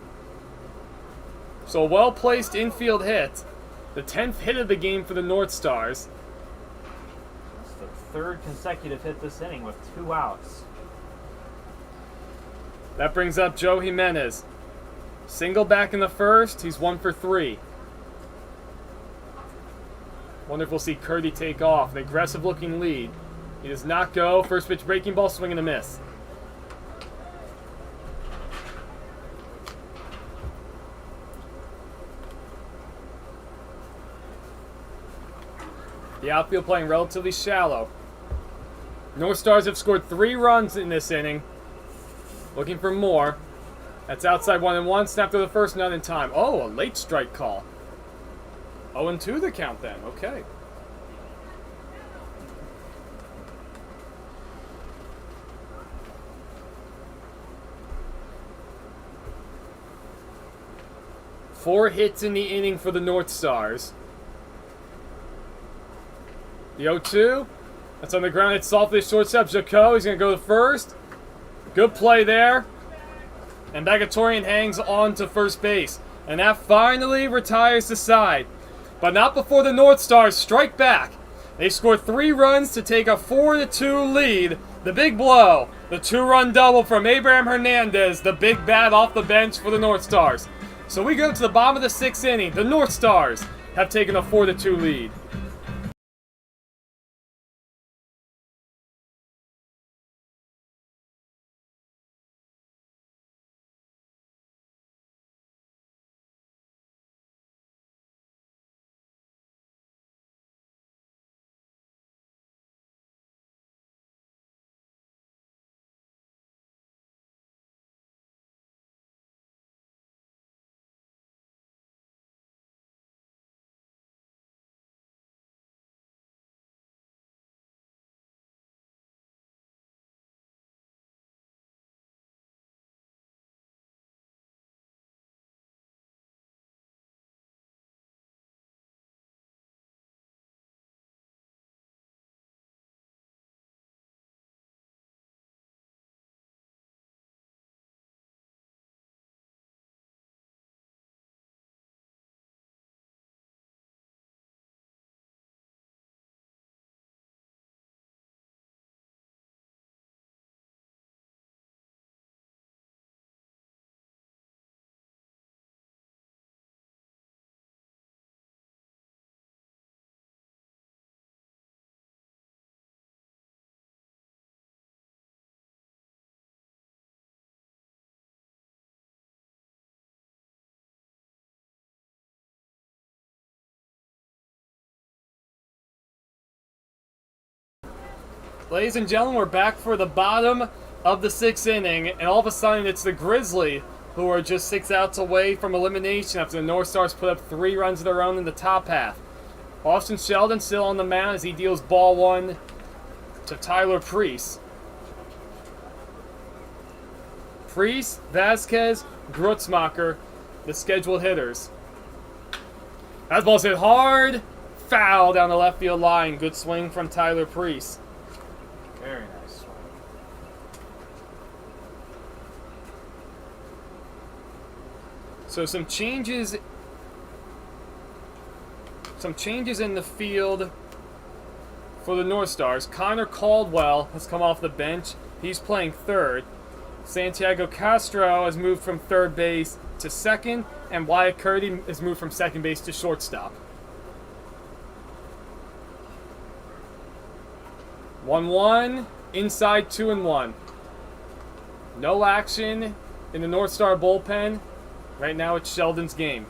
So a well-placed infield hit. The 10th hit of the game for the Northstars. It's the 3rd consecutive hit this inning with 2 outs. That brings up Joe Jimenez. Single back in the 1st. He's 1 for 3. Wonder if we'll see Curdy take off. An aggressive-looking lead. He does not go. First pitch breaking ball, swing and a miss. The outfield playing relatively shallow. Northstars have scored 3 runs in this inning. Looking for more. That's outside 1-1. Snap to the first, none in time. Oh, a late strike call. 0-2 the count then. Okay. Four hits in the inning for the Northstars. The 0-2. That's on the ground. It's softly shortstop. Jaco. He's going to go to first. Good play there. And Bagatorian hangs on to first base. And that finally retires the side. But not before the Northstars strike back. They score 3 runs to take a 4-2 lead. The big blow. The 2-run double from Abraham Hernandez. The big bat off the bench for the Northstars. So we go to the bottom of the 6th inning. The Northstars have taken a 4-2 lead. Ladies and gentlemen, we're back for the bottom of the 6th inning, and all of a sudden it's the Grizzly who are just 6 outs away from elimination after the Northstars put up 3 runs of their own in the top half. Austin Sheldon still on the mound as he deals ball 1 to Tyler Priest. Priest, Vasquez, Grutzmacher, the scheduled hitters. That ball's hit hard. Foul down the left field line. Good swing from Tyler Priest. Very nice swing. So some changes in the field for the Northstars. Connor Caldwell has come off the bench. He's playing third. Santiago Castro has moved from third base to second, and Wyatt Curdy has moved from second base to shortstop. 1-1, inside 2-1. No action in the Northstar bullpen. Right now it's Sheldon's game.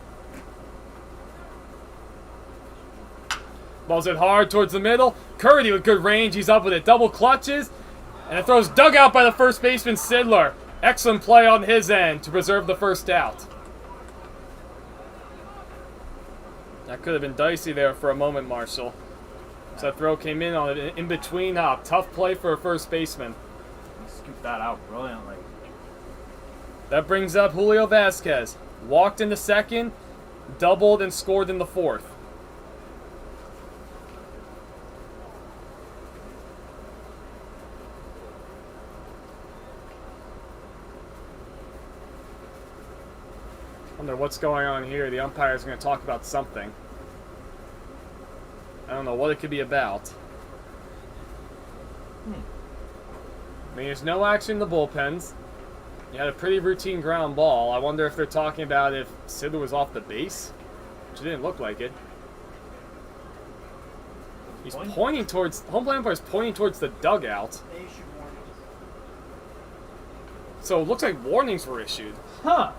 Ball's hit hard towards the middle. Curdy with good range. He's up with it. Double clutches. And it throws dug out by the first baseman, Sidler. Excellent play on his end to preserve the first out. That could have been dicey there for a moment, Marshall. So that throw came in on an in-between hop. Tough play for a first baseman. Scooped that out brilliantly. That brings up Julio Vasquez. Walked in the second, doubled, and scored in the fourth. I wonder what's going on here. The umpire's going to talk about something. I don't know what it could be about. I mean, there's no action in the bullpens. You had a pretty routine ground ball. I wonder if they're talking about if Sidler was off the base, which didn't look like it. He's pointing towards... Home plate umpire's pointing towards the dugout. So it looks like warnings were issued. Huh.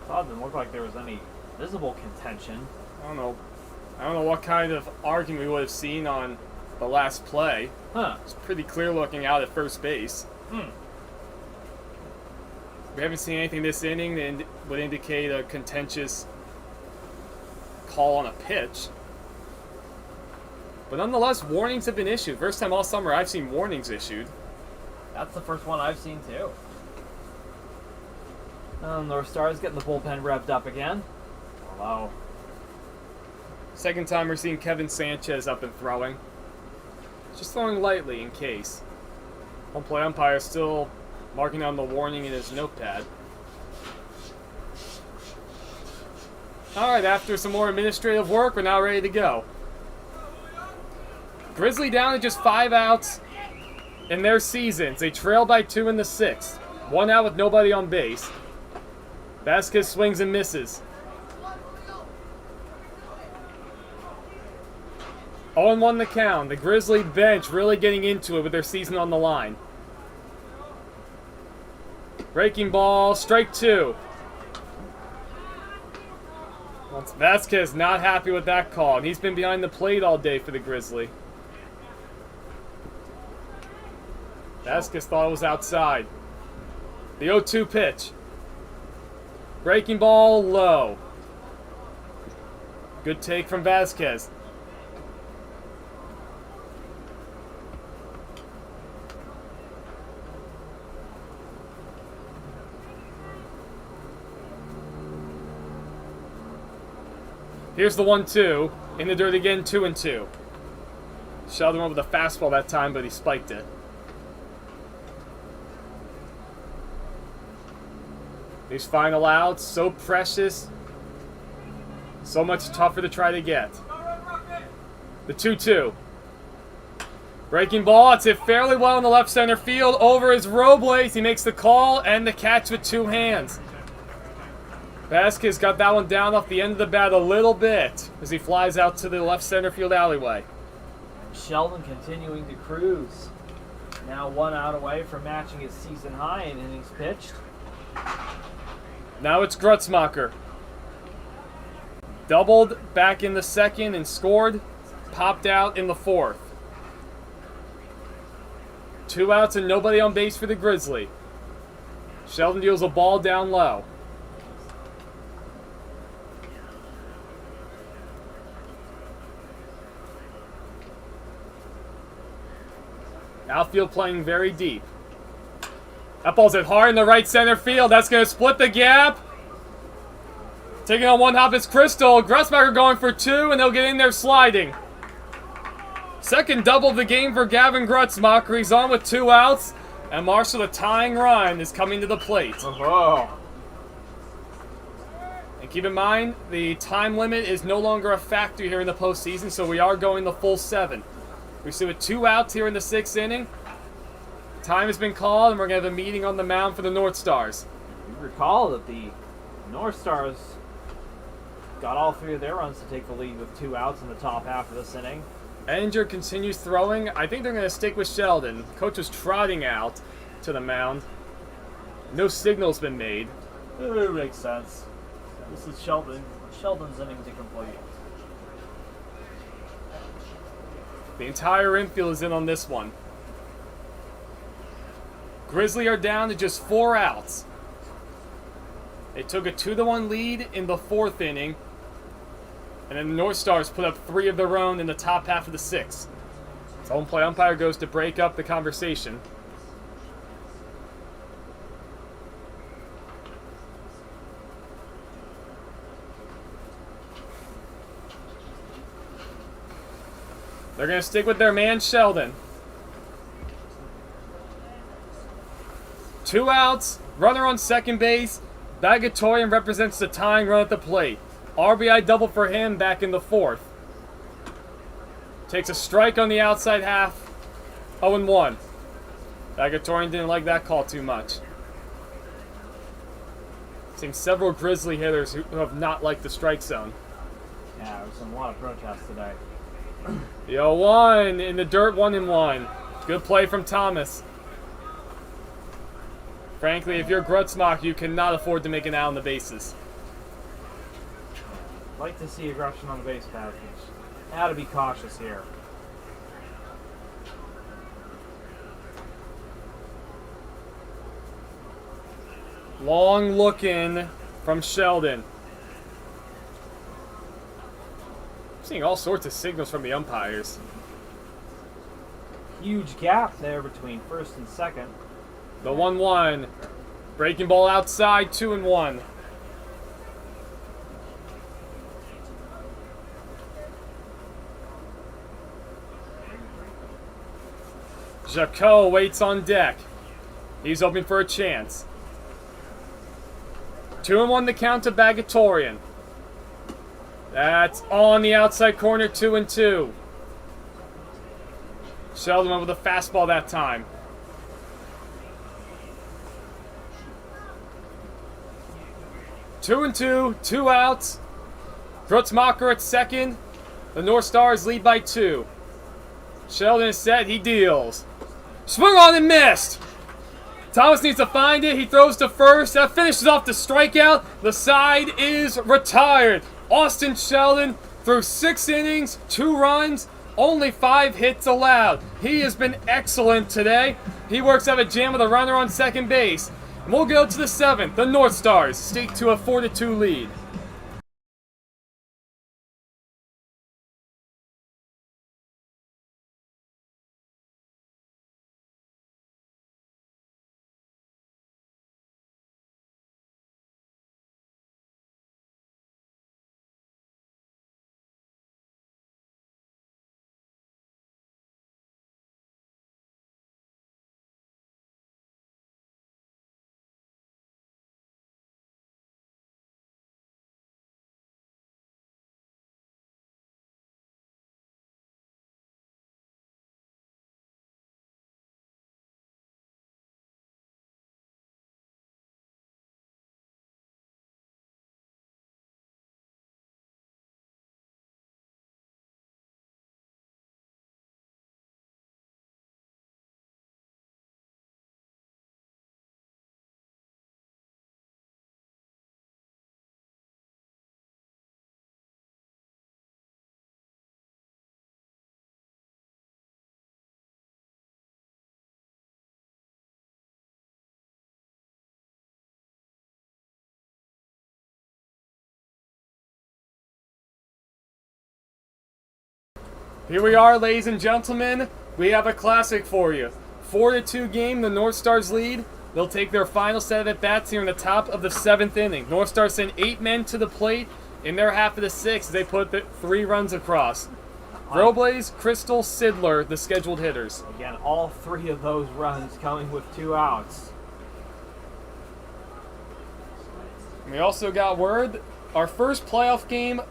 Thought it didn't look like there was any visible contention. I don't know what kind of argument we would have seen on the last play. Huh. It's pretty clear looking out at first base. We haven't seen anything this inning that would indicate a contentious call on a pitch. But nonetheless, warnings have been issued. First time all summer I've seen warnings issued. That's the first one I've seen too. Northstars getting the bullpen revved up again. Hello. Second time we're seeing Kevin Sanchez up and throwing. Just throwing lightly in case. Home plate umpire still marking down the warning in his notepad. Alright, after some more administrative work, we're now ready to go. Grizzly down to just 5 outs in their seasons. They trail by 2 in the 6th. 1 out with nobody on base. Vasquez swings and misses. 0-1 the count. The Grizzly bench really getting into it with their season on the line. Breaking ball, strike 2. Well, Vasquez not happy with that call, and he's been behind the plate all day for the Grizzly. Vasquez thought it was outside. The 0-2 pitch. Breaking ball, low. Good take from Vasquez. Here's the 1-2. In the dirt again, 2-2. Sheldon went with a fastball that time, but he spiked it. These final outs, so precious. So much tougher to try to get. The 2-2. Breaking ball, it's hit fairly well in the left center field. Over his Robles, he makes the call and the catch with 2 hands. Vasquez got that one down off the end of the bat a little bit as he flies out to the left center field alleyway. Sheldon continuing to cruise. Now 1 out away from matching his season high in innings pitched. Now it's Grutzmacher. Doubled back in the second and scored. Popped out in the fourth. 2 outs and nobody on base for the Grizzly. Sheldon deals a ball down low. Outfield playing very deep. That ball's hit hard in the right center field. That's going to split the gap. Taking on one hop is Crystal. Grutzmacher going for 2, and they'll get in there sliding. Second double of the game for Gavin Grutzmacher. He's on with 2 outs. And Marshall, the tying run, is coming to the plate. Oh. And keep in mind, the time limit is no longer a factor here in the postseason, so we are going the full 7. We sit with 2 outs here in the 6th inning. Time has been called, and we're going to have a meeting on the mound for the Northstars. You recall that the Northstars got all 3 of their runs to take the lead with 2 outs in the top half of this inning. Edinger continues throwing. I think they're going to stick with Sheldon. Coach was trotting out to the mound. No signal's been made. It makes sense. This is Sheldon's inning to complete. The entire infield is in on this one. Grizzly are down to just 4 outs. They took a 2-1 lead in the 4th inning. And then the Northstars put up 3 of their own in the top half of the 6th. So home plate umpire goes to break up the conversation. They're going to stick with their man, Sheldon. 2 outs, runner on second base. Bagatorian represents the tying run at the plate. RBI double for him back in the 4th. Takes a strike on the outside half. 0-1. Bagatorian didn't like that call too much. Seen several Grizzly hitters who have not liked the strike zone. Yeah, there was a lot of protests today. The 0-1 in the dirt, 1-1. Good play from Thomas. Frankly, if you're Grutzmacher, you cannot afford to make an out on the bases. Like to see aggression on the base package. How to be cautious here. Long looking from Sheldon. Seeing all sorts of signals from the umpires. Huge gap there between first and second. The 1-1. Breaking ball outside, 2-1. Jacot waits on deck. He's hoping for a chance. 2-1 the count to Bagatorian. That's on the outside corner, 2-2. Sheldon went with a fastball that time. Two and two outs. Grutzmacher at second. The Northstars lead by 2. Sheldon is set, he deals. Swung on and missed. Thomas needs to find it. He throws to first. That finishes off the strikeout. The side is retired. Austin Sheldon through 6 innings, 2 runs, only 5 hits allowed. He has been excellent today. He works out a jam with a runner on second base. And we'll go to the 7th. The Northstars stake to a 4-2 lead. Here we are, ladies and gentlemen. We have a classic for you. 4-2 game, the Northstars lead. They'll take their final set of at-bats here in the top of the 7th inning. Northstars send 8 men to the plate in their half of the 6th. They put 3 runs across. Robles, Crystal, Sidler, the scheduled hitters. Again, all 3 of those runs coming with 2 outs. And we also got word our first playoff game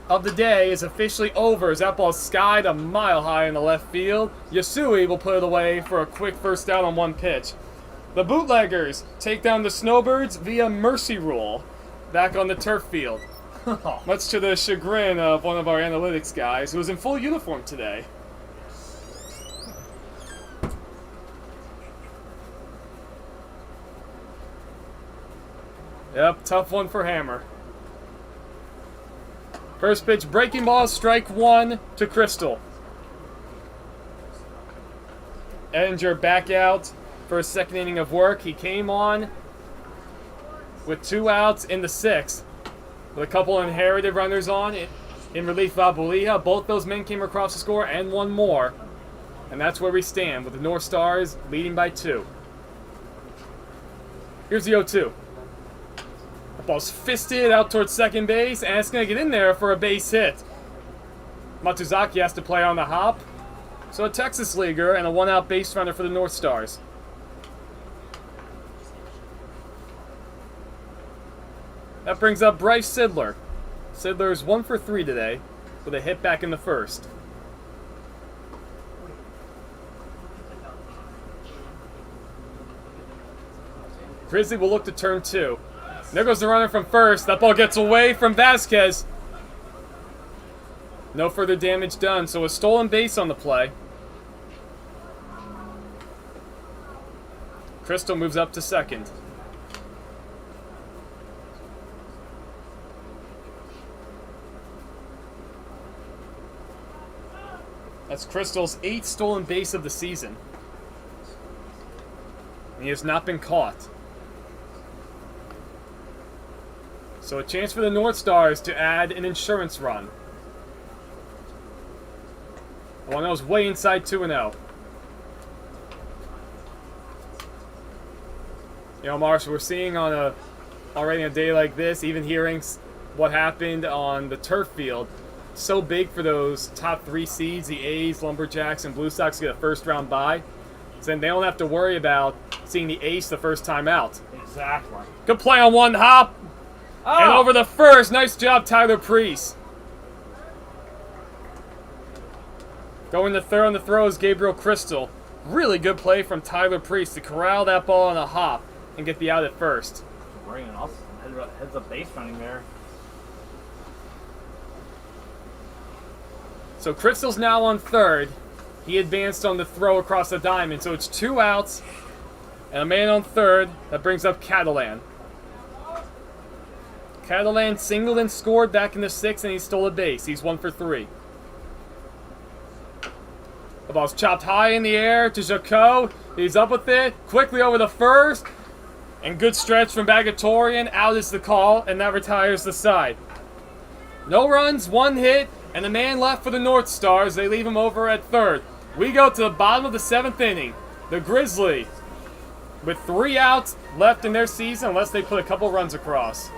of the day is officially over as that ball skied a mile high in the left field. Yasui will put it away for a quick first out on 1 pitch. The Bootleggers take down the Snowbirds via mercy rule back on the turf field. Much to the chagrin of one of our analytics guys who was in full uniform today. Yep, tough one for Hammer. First pitch, breaking ball, strike 1 to Crystal. Edinger back out for a second inning of work. He came on with 2 outs in the 6th. With a couple inherited runners on in relief of Abuliha. Both those men came across the score and 1 more. And that's where we stand with the Northstars leading by 2. Here's the 0-2. The ball's fisted out towards second base, and it's going to get in there for a base hit. Matuzaki has to play on the hop. So a Texas leaguer and a 1-out base runner for the Northstars. That brings up Bryce Sidler. Sidler's 1 for 3 today with a hit back in the 1st. Grizzly will look to turn 2. There goes the runner from first. That ball gets away from Vasquez. No further damage done, so a stolen base on the play. Crystal moves up to second. That's Crystal's 8th stolen base of the season. And he has not been caught. So a chance for the Northstars to add an insurance run. The 1-0 is way inside 2-0. You know, Marsh, we're seeing already on a day like this, even hearing what happened on the turf field, so big for those top 3 seeds, the A's, Lumberjacks, and Blue Sox get a first-round bye. So then they don't have to worry about seeing the ace the first time out. Exactly. Good play on 1 hop. Oh. And over the first. Nice job, Tyler Priest. Going to third on the throw is Gabriel Crystal. Really good play from Tyler Priest to corral that ball on a hop and get the out at first. Bringing us heads up base running there. So Crystal's now on third. He advanced on the throw across the diamond. So it's 2 outs and a man on third. That brings up Catalan. Catalan singled and scored back in the 6th, and he stole a base. He's 1 for 3. The ball's chopped high in the air to Jacot. He's up with it. Quickly over the first. And good stretch from Bagatorian. Out is the call, and that retires the side. No runs, 1 hit, and the man left for the Northstars. They leave him over at third. We go to the bottom of the 7th inning. The Grizzly, with 3 outs left in their season, unless they put a couple runs across.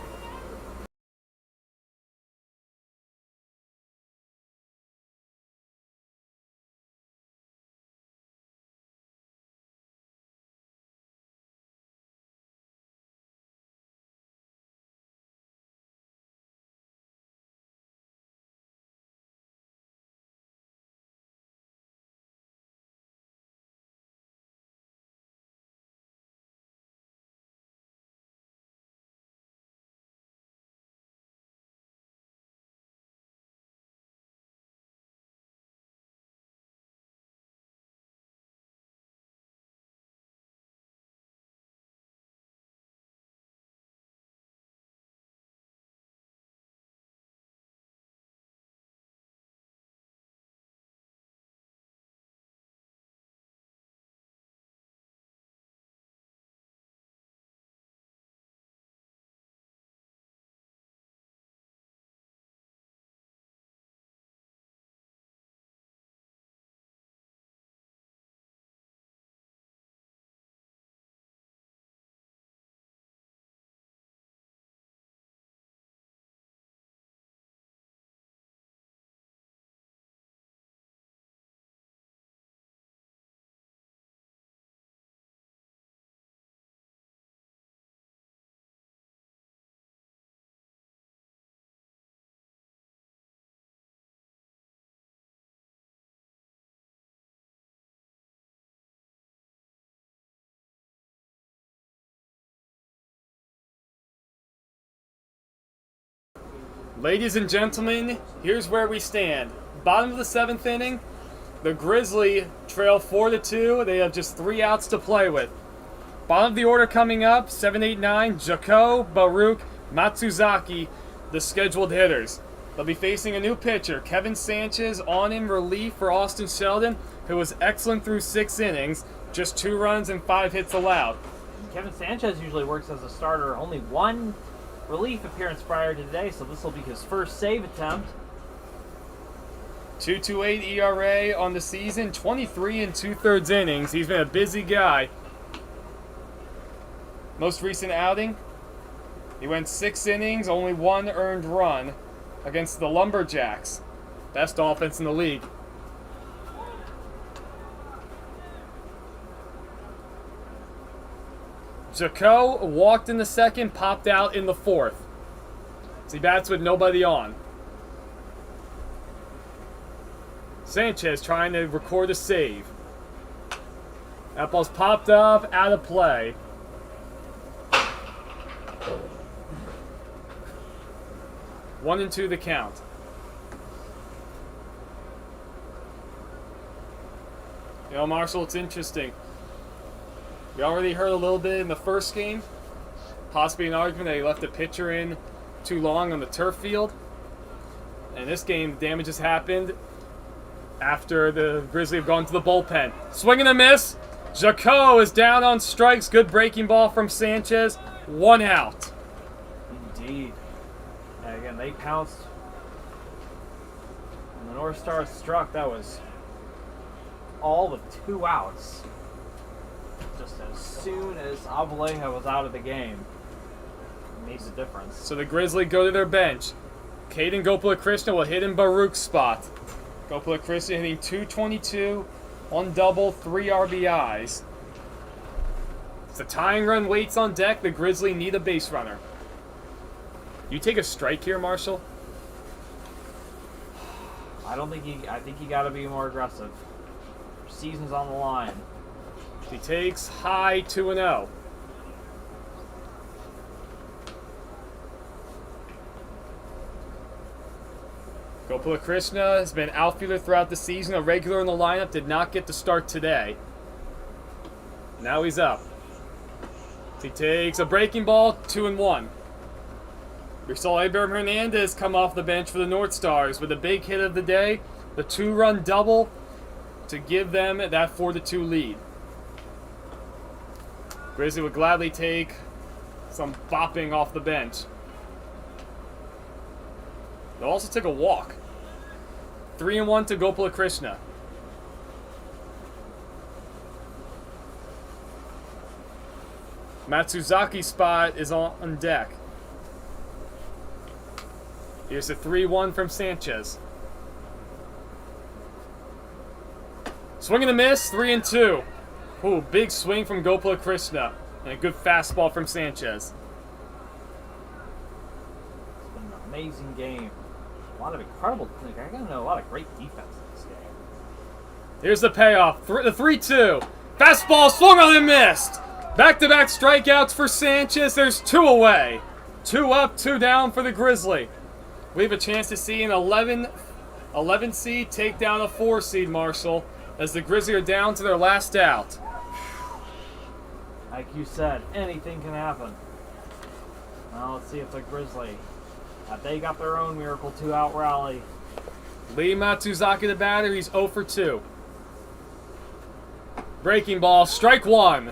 Ladies and gentlemen, here's where we stand. Bottom of the 7th inning, the Grizzly trail 4-2. They have just 3 outs to play with. Bottom of the order coming up, 7, 8, 9, Jako, Baruch, Matsuzaki, the scheduled hitters. They'll be facing a new pitcher, Kevin Sanchez, on in relief for Austin Sheldon, who was excellent through 6 innings, just 2 runs and 5 hits allowed. Kevin Sanchez usually works as a starter, only 1 relief appearance prior to today, so this will be his first save attempt. 2.28 ERA on the season, 23 2/3 innings. He's been a busy guy. Most recent outing, he went 6 innings, only 1 earned run against the Lumberjacks. Best offense in the league. Jako walked in the 2nd, popped out in the 4th. So he bats with nobody on. Sanchez trying to record a save. That ball's popped up, out of play. One and 2 the count. You know, Marshall, it's interesting. We already heard a little bit in the first game. Possibly an argument that he left the pitcher in too long on the turf field. And this game, damage has happened after the Grizzly have gone to the bullpen. Swing and a miss. Jako is down on strikes. Good breaking ball from Sanchez. 1 out. Indeed. And again, they pounced. And the Northstars struck. That was all with 2 outs. Just as soon as Abaleja was out of the game, it made the difference. So the Grizzly go to their bench. Caden Gopala-Krishna will hit in Baruch's spot. Gopala-Krishna hitting .222 on double, 3 RBIs. As the tying run waits on deck, the Grizzly need a base runner. You take a strike here, Marshall? I think you got to be more aggressive. Your season's on the line. He takes high 2-0. Gopala-Krishna has been outfielder throughout the season, a regular in the lineup, did not get to start today. Now he's up. He takes a breaking ball, 2-1. We saw Abraham Hernandez come off the bench for the Northstars with a big hit of the day, the 2-run double to give them that 4-2 lead. Grizzly would gladly take some bopping off the bench. They'll also take a walk. 3-1 to Gopala-Krishna. Matsuzaki's spot is on deck. Here's a 3-1 from Sanchez. Swing and a miss, 3-2. Ooh, big swing from Gopala-Krishna. And a good fastball from Sanchez. It's been an amazing game. A lot of incredible, I gotta know, a lot of great defense in this game. Here's the payoff. The 3-2. Fastball swung on and missed. Back-to-back strikeouts for Sanchez. There's 2 away. 2 up, 2 down for the Grizzly. We have a chance to see an 11 seed take down a 4 seed, Marshall, as the Grizzly are down to their last out. Like you said, anything can happen. Now let's see if the Grizzly, if they got their own miracle 2-out rally. Lee Matsuzaki the batter, he's 0 for 2. Breaking ball, strike 1.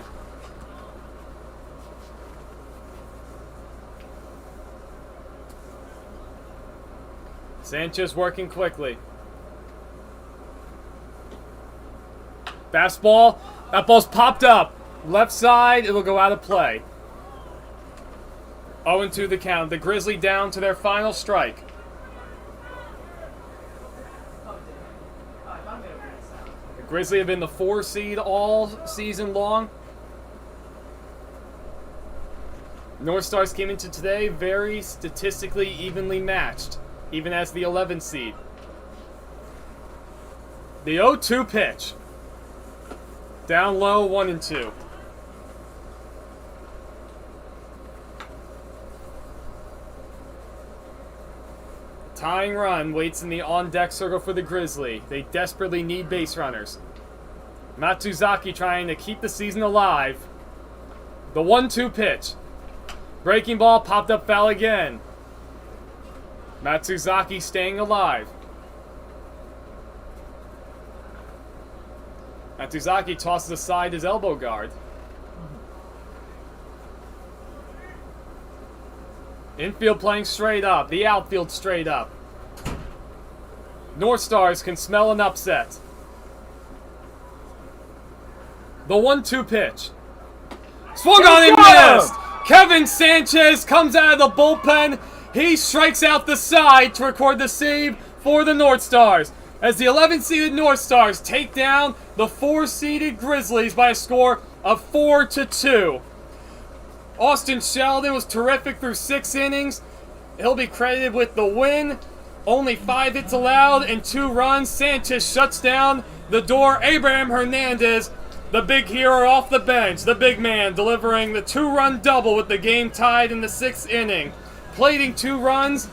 Sanchez working quickly. Fastball, that ball's popped up. Left side, it'll go out of play. 0-2 the count. The Grizzly down to their final strike. The Grizzly have been the 4 seed all season long. Northstars came into today very statistically evenly matched, even as the 11 seed. The 0-2 pitch. Down low, 1-2. Tying run waits in the on-deck circle for the Grizzly. They desperately need base runners. Matsuzaki trying to keep the season alive. The 1-2 pitch. Breaking ball, popped up foul again. Matsuzaki staying alive. Matsuzaki tosses aside his elbow guard. Infield playing straight up. The outfield straight up. Northstars can smell an upset. The 1-2 pitch. Swung on and missed! Kevin Sanchez comes out of the bullpen. He strikes out the side to record the save for the Northstars, as the 11th-seeded Northstars take down the 4-seeded Grizzlies by a score of 4-2. Austin Sheldon was terrific through 6 innings. He'll be credited with the win. Only 5 hits allowed and 2 runs. Sanchez shuts down the door. Abraham Hernandez, the big hero off the bench, the big man, delivering the 2-run double with the game tied in the 6th inning. Plating 2 runs,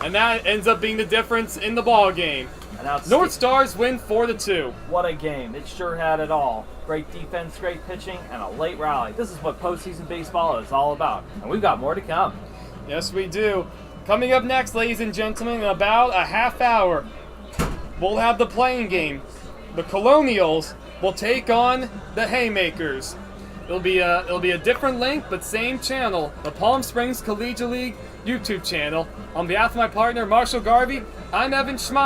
and that ends up being the difference in the ball game. Northstars win 4-2. What a game. It sure had it all. Great defense, great pitching, and a late rally. This is what postseason baseball is all about. And we've got more to come. Yes, we do. Coming up next, ladies and gentlemen, in about a half hour, we'll have the playing game. The Colonials will take on the Haymakers. It'll be a different link, but same channel, the Palm Springs Collegiate League YouTube channel. On behalf of my partner, Marshall Garvey, I'm Evan Schmeier.